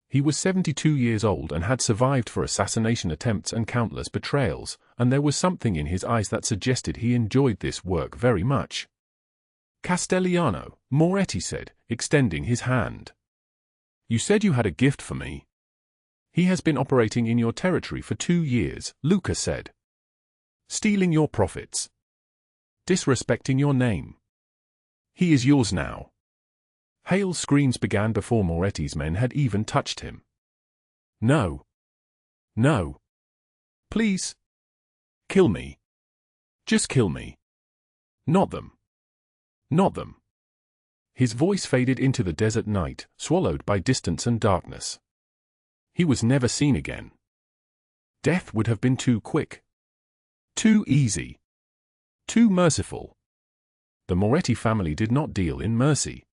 He was 72 years old and had survived 4 assassination attempts and countless betrayals, and there was something in his eyes that suggested he enjoyed this work very much. Castellano, Moretti said, extending his hand. You said you had a gift for me. He has been operating in your territory for 2 years, Luca said. Stealing your profits. Disrespecting your name. He is yours now. Hale's screams began before Moretti's men had even touched him. No. No. Please. Kill me. Just kill me. Not them. Not them. His voice faded into the desert night, swallowed by distance and darkness. He was never seen again. Death would have been too quick. Too easy. Too merciful. The Moretti family did not deal in mercy.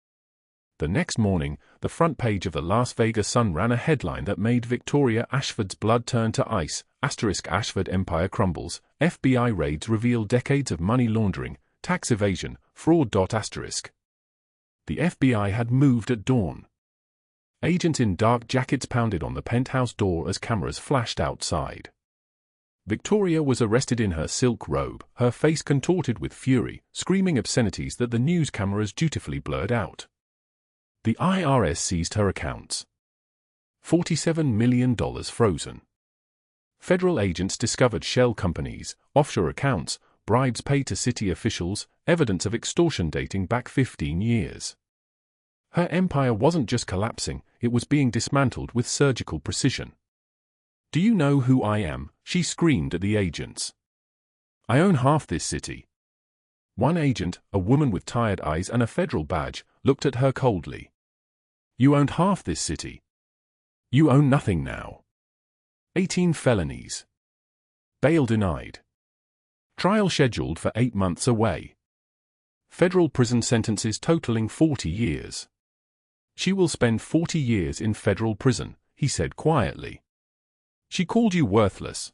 The next morning, the front page of the Las Vegas Sun ran a headline that made Victoria Ashford's blood turn to ice. Ashford empire crumbles, FBI raids reveal decades of money laundering, tax evasion, fraud. The FBI had moved at dawn. Agents in dark jackets pounded on the penthouse door as cameras flashed outside. Victoria was arrested in her silk robe, her face contorted with fury, screaming obscenities that the news cameras dutifully blurred out. The IRS seized her accounts. $47 million frozen. Federal agents discovered shell companies, offshore accounts, bribes paid to city officials, evidence of extortion dating back 15 years. Her empire wasn't just collapsing, it was being dismantled with surgical precision. "Do you know who I am?" she screamed at the agents. "I own half this city." One agent, a woman with tired eyes and a federal badge, looked at her coldly. "You owned half this city. You own nothing now." 18 felonies. Bail denied. Trial scheduled for 8 months away. Federal prison sentences totaling 40 years. "She will spend 40 years in federal prison," he said quietly. "She called you worthless.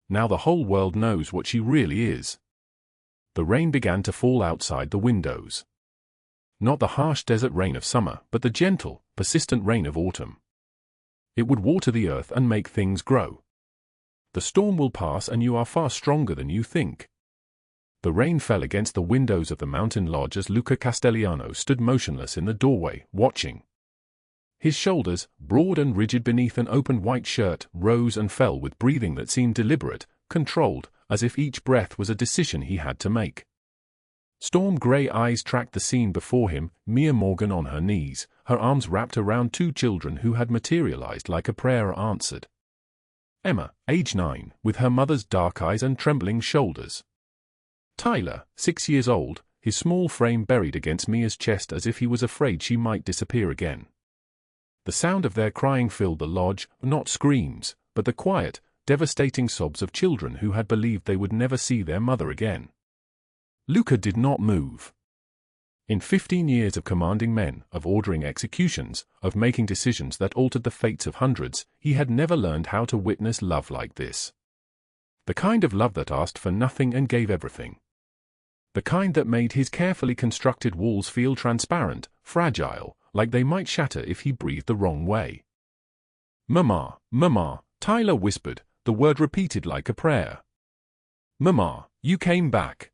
Now the whole world knows what she really is." The rain began to fall outside the windows. Not the harsh desert rain of summer, but the gentle, persistent rain of autumn. It would water the earth and make things grow. The storm will pass and you are far stronger than you think. The rain fell against the windows of the mountain lodge as Luca Castellano stood motionless in the doorway, watching. His shoulders, broad and rigid beneath an open white shirt, rose and fell with breathing that seemed deliberate, controlled, as if each breath was a decision he had to make. Storm-gray eyes tracked the scene before him, Mia Morgan on her knees, her arms wrapped around 2 children who had materialized like a prayer answered. Emma, age 9, with her mother's dark eyes and trembling shoulders. Tyler, 6 years old, his small frame buried against Mia's chest as if he was afraid she might disappear again. The sound of their crying filled the lodge, not screams, but the quiet, devastating sobs of children who had believed they would never see their mother again. Luca did not move. In 15 years of commanding men, of ordering executions, of making decisions that altered the fates of hundreds, he had never learned how to witness love like this. The kind of love that asked for nothing and gave everything. The kind that made his carefully constructed walls feel transparent, fragile, like they might shatter if he breathed the wrong way. "Mama, Mama," Tyler whispered, the word repeated like a prayer. "Mama, you came back.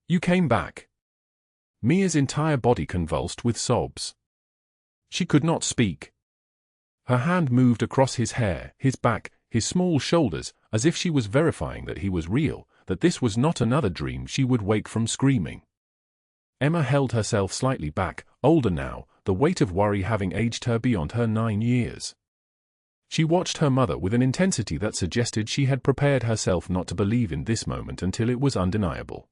You came back." Mia's entire body convulsed with sobs. She could not speak. Her hand moved across his hair, his back, his small shoulders, as if she was verifying that he was real, that this was not another dream she would wake from screaming. Emma held herself slightly back, older now, the weight of worry having aged her beyond her 9 years. She watched her mother with an intensity that suggested she had prepared herself not to believe in this moment until it was undeniable.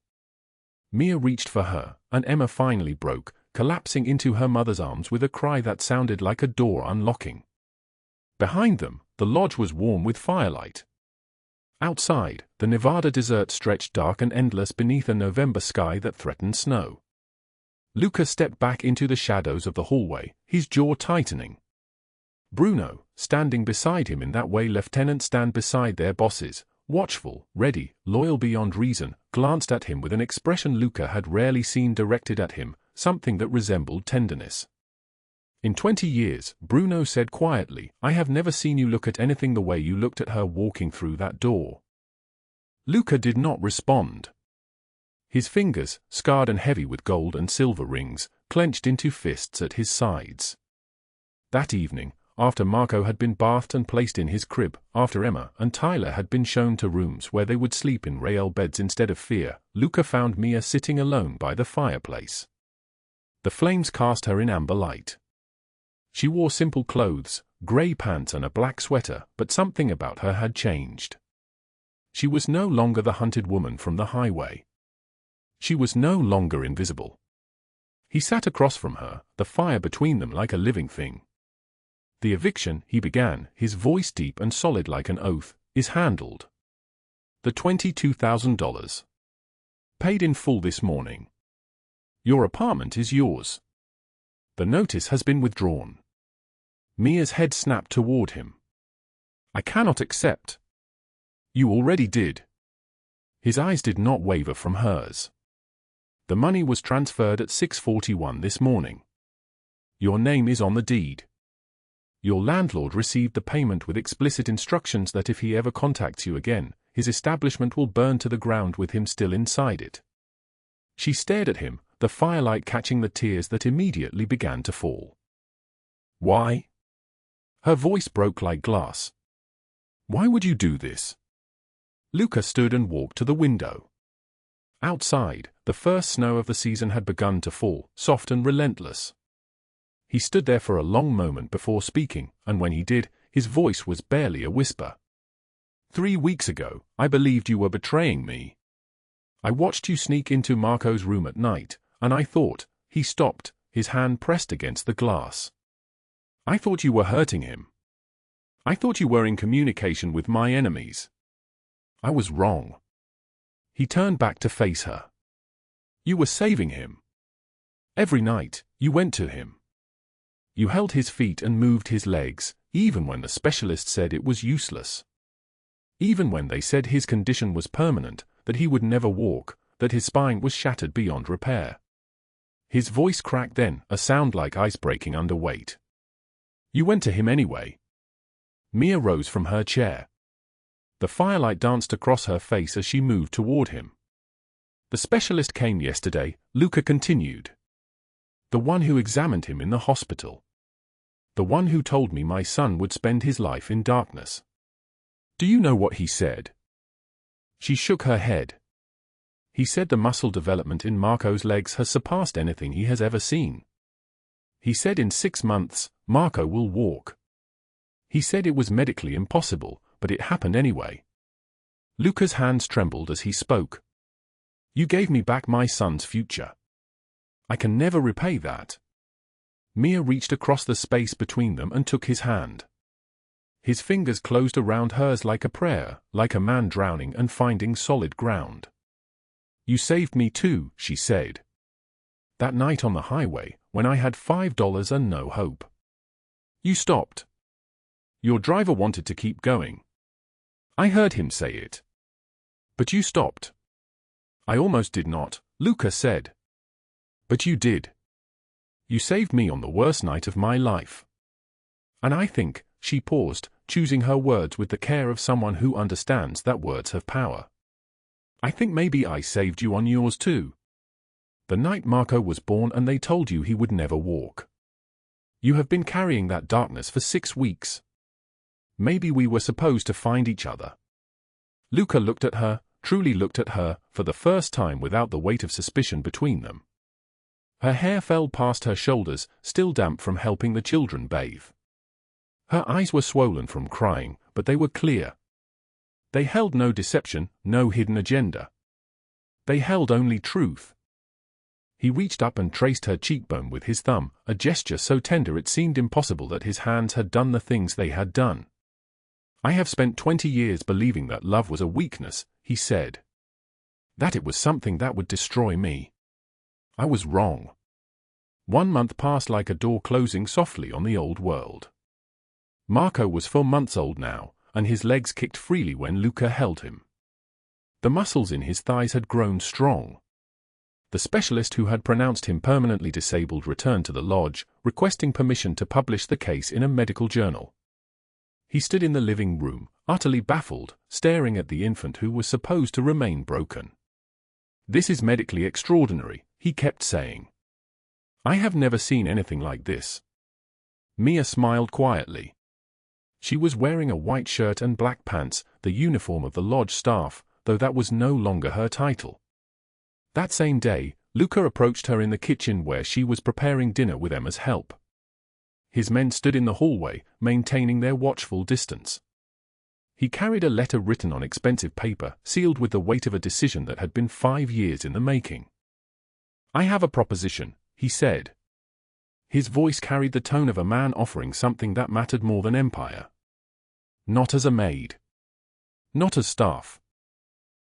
Mia reached for her, and Emma finally broke, collapsing into her mother's arms with a cry that sounded like a door unlocking. Behind them, the lodge was warm with firelight. Outside, the Nevada desert stretched dark and endless beneath a November sky that threatened snow. Luca stepped back into the shadows of the hallway, his jaw tightening. Bruno, standing beside him in that way lieutenants stand beside their bosses, watchful, ready, loyal beyond reason, glanced at him with an expression Luca had rarely seen directed at him, something that resembled tenderness. "In 20 years, Bruno said quietly, I have never seen you look at anything the way you looked at her walking through that door." Luca did not respond. His fingers, scarred and heavy with gold and silver rings, clenched into fists at his sides. That evening, after Marco had been bathed and placed in his crib, after Emma and Tyler had been shown to rooms where they would sleep in rail beds instead of fear, Luca found Mia sitting alone by the fireplace. The flames cast her in amber light. She wore simple clothes, grey pants and a black sweater, but something about her had changed. She was no longer the hunted woman from the highway. She was no longer invisible. He sat across from her, the fire between them like a living thing. "The eviction," he began, his voice deep and solid like an oath, "is handled. The $22,000. Paid in full this morning." Your apartment is yours. The notice has been withdrawn. Mia's head snapped toward him. I cannot accept. You already did. His eyes did not waver from hers. The money was transferred at 6:41 this morning. Your name is on the deed. Your landlord received the payment with explicit instructions that if he ever contacts you again, his establishment will burn to the ground with him still inside it. She stared at him, the firelight catching the tears that immediately began to fall. Why? Her voice broke like glass. Why would you do this? Luca stood and walked to the window. Outside, the first snow of the season had begun to fall, soft and relentless. He stood there for a long moment before speaking, and when he did, his voice was barely a whisper. 3 weeks ago, I believed you were betraying me. I watched you sneak into Marco's room at night, and I thought, he stopped, his hand pressed against the glass. I thought you were hurting him. I thought you were in communication with my enemies. I was wrong. He turned back to face her. You were saving him. Every night, you went to him. You held his feet and moved his legs, even when the specialist said it was useless. Even when they said his condition was permanent, that he would never walk, that his spine was shattered beyond repair. His voice cracked then, a sound like ice breaking under weight. You went to him anyway. Mia rose from her chair. The firelight danced across her face as she moved toward him. The specialist came yesterday, Luca continued. The one who examined him in the hospital. The one who told me my son would spend his life in darkness. Do you know what he said? She shook her head. He said the muscle development in Marco's legs has surpassed anything he has ever seen. He said in 6 months, Marco will walk. He said it was medically impossible, but it happened anyway. Luca's hands trembled as he spoke. You gave me back my son's future. I can never repay that. Mia reached across the space between them and took his hand. His fingers closed around hers like a prayer, like a man drowning and finding solid ground. You saved me too, she said. That night on the highway, when I had $5 and no hope. You stopped. Your driver wanted to keep going. I heard him say it. But you stopped. I almost did not, Luca said. But you did. You saved me on the worst night of my life. And I think, she paused, choosing her words with the care of someone who understands that words have power. I think maybe I saved you on yours too. The night Marco was born and they told you he would never walk. You have been carrying that darkness for 6 weeks. Maybe we were supposed to find each other. Luca looked at her, truly looked at her, for the first time without the weight of suspicion between them. Her hair fell past her shoulders, still damp from helping the children bathe. Her eyes were swollen from crying, but they were clear. They held no deception, no hidden agenda. They held only truth. He reached up and traced her cheekbone with his thumb, a gesture so tender it seemed impossible that his hands had done the things they had done. I have spent 20 years believing that love was a weakness, he said. That it was something that would destroy me. I was wrong. 1 month passed like a door closing softly on the old world. Marco was 4 months old now, and his legs kicked freely when Luca held him. The muscles in his thighs had grown strong. The specialist who had pronounced him permanently disabled returned to the lodge, requesting permission to publish the case in a medical journal. He stood in the living room, utterly baffled, staring at the infant who was supposed to remain broken. This is medically extraordinary, he kept saying. I have never seen anything like this. Mia smiled quietly. She was wearing a white shirt and black pants, the uniform of the lodge staff, though that was no longer her title. That same day, Luca approached her in the kitchen where she was preparing dinner with Emma's help. His men stood in the hallway, maintaining their watchful distance. He carried a letter written on expensive paper, sealed with the weight of a decision that had been 5 years in the making. I have a proposition, he said. His voice carried the tone of a man offering something that mattered more than empire. Not as a maid. Not as staff.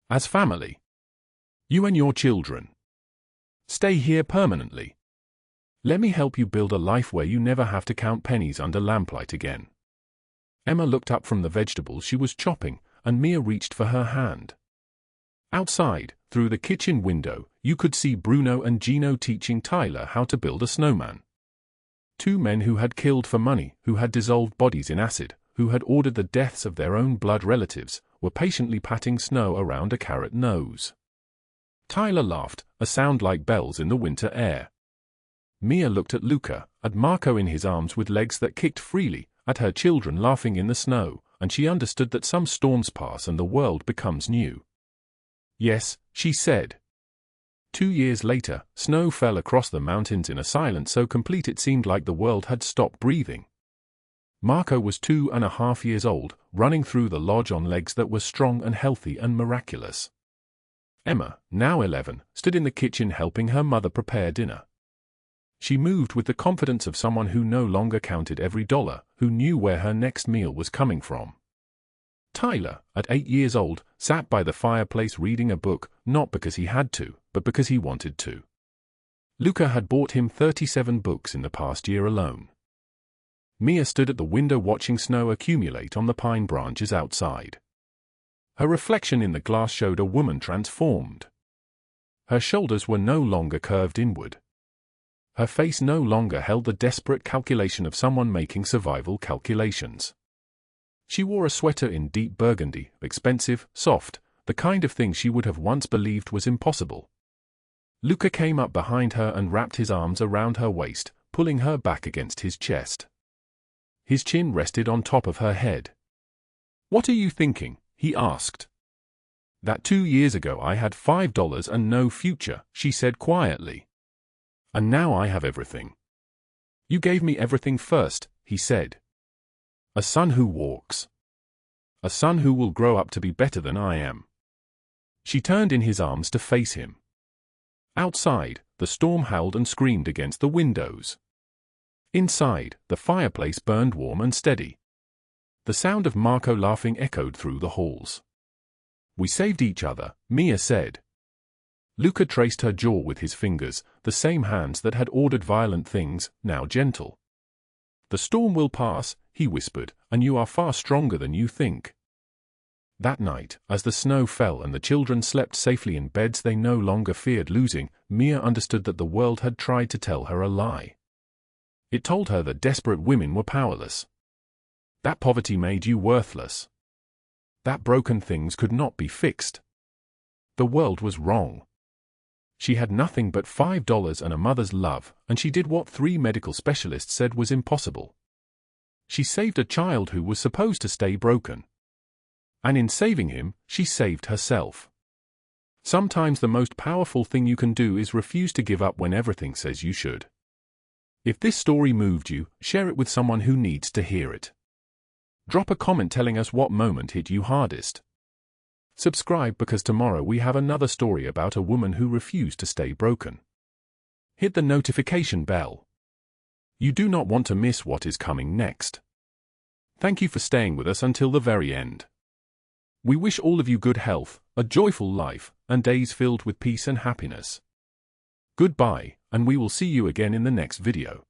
As family. You and your children. Stay here permanently. Let me help you build a life where you never have to count pennies under lamplight again. Emma looked up from the vegetables she was chopping, and Mia reached for her hand. Outside, through the kitchen window, you could see Bruno and Gino teaching Tyler how to build a snowman. Two men who had killed for money, who had dissolved bodies in acid, who had ordered the deaths of their own blood relatives, were patiently patting snow around a carrot nose. Tyler laughed, a sound like bells in the winter air. Mia looked at Luca, at Marco in his arms with legs that kicked freely, at her children laughing in the snow, and she understood that some storms pass and the world becomes new. Yes, she said. 2 years later, snow fell across the mountains in a silence so complete it seemed like the world had stopped breathing. Marco was 2.5 years old, running through the lodge on legs that were strong and healthy and miraculous. Emma, now 11, stood in the kitchen helping her mother prepare dinner. She moved with the confidence of someone who no longer counted every dollar, who knew where her next meal was coming from. Tyler, at 8 years old, sat by the fireplace reading a book, not because he had to, but because he wanted to. Luca had bought him 37 books in the past year alone. Mia stood at the window watching snow accumulate on the pine branches outside. Her reflection in the glass showed a woman transformed. Her shoulders were no longer curved inward. Her face no longer held the desperate calculation of someone making survival calculations. She wore a sweater in deep burgundy, expensive, soft, the kind of thing she would have once believed was impossible. Luca came up behind her and wrapped his arms around her waist, pulling her back against his chest. His chin rested on top of her head. "What are you thinking?" he asked. "That 2 years ago I had $5 and no future," she said quietly. "And now I have everything." "You gave me everything first," he said. "A son who walks. A son who will grow up to be better than I am." She turned in his arms to face him. Outside, the storm howled and screamed against the windows. Inside, the fireplace burned warm and steady. The sound of Marco laughing echoed through the halls. "We saved each other," Mia said. Luca traced her jaw with his fingers, the same hands that had ordered violent things, now gentle. "The storm will pass," he whispered, "and you are far stronger than you think." That night, as the snow fell and the children slept safely in beds they no longer feared losing, Mia understood that the world had tried to tell her a lie. It told her that desperate women were powerless. That poverty made you worthless. That broken things could not be fixed. The world was wrong. She had nothing but $5 and a mother's love, and she did what 3 medical specialists said was impossible. She saved a child who was supposed to stay broken. And in saving him, she saved herself. Sometimes the most powerful thing you can do is refuse to give up when everything says you should. If this story moved you, share it with someone who needs to hear it. Drop a comment telling us what moment hit you hardest. Subscribe because tomorrow we have another story about a woman who refused to stay broken. Hit the notification bell. You do not want to miss what is coming next. Thank you for staying with us until the very end. We wish all of you good health, a joyful life, and days filled with peace and happiness. Goodbye, and we will see you again in the next video.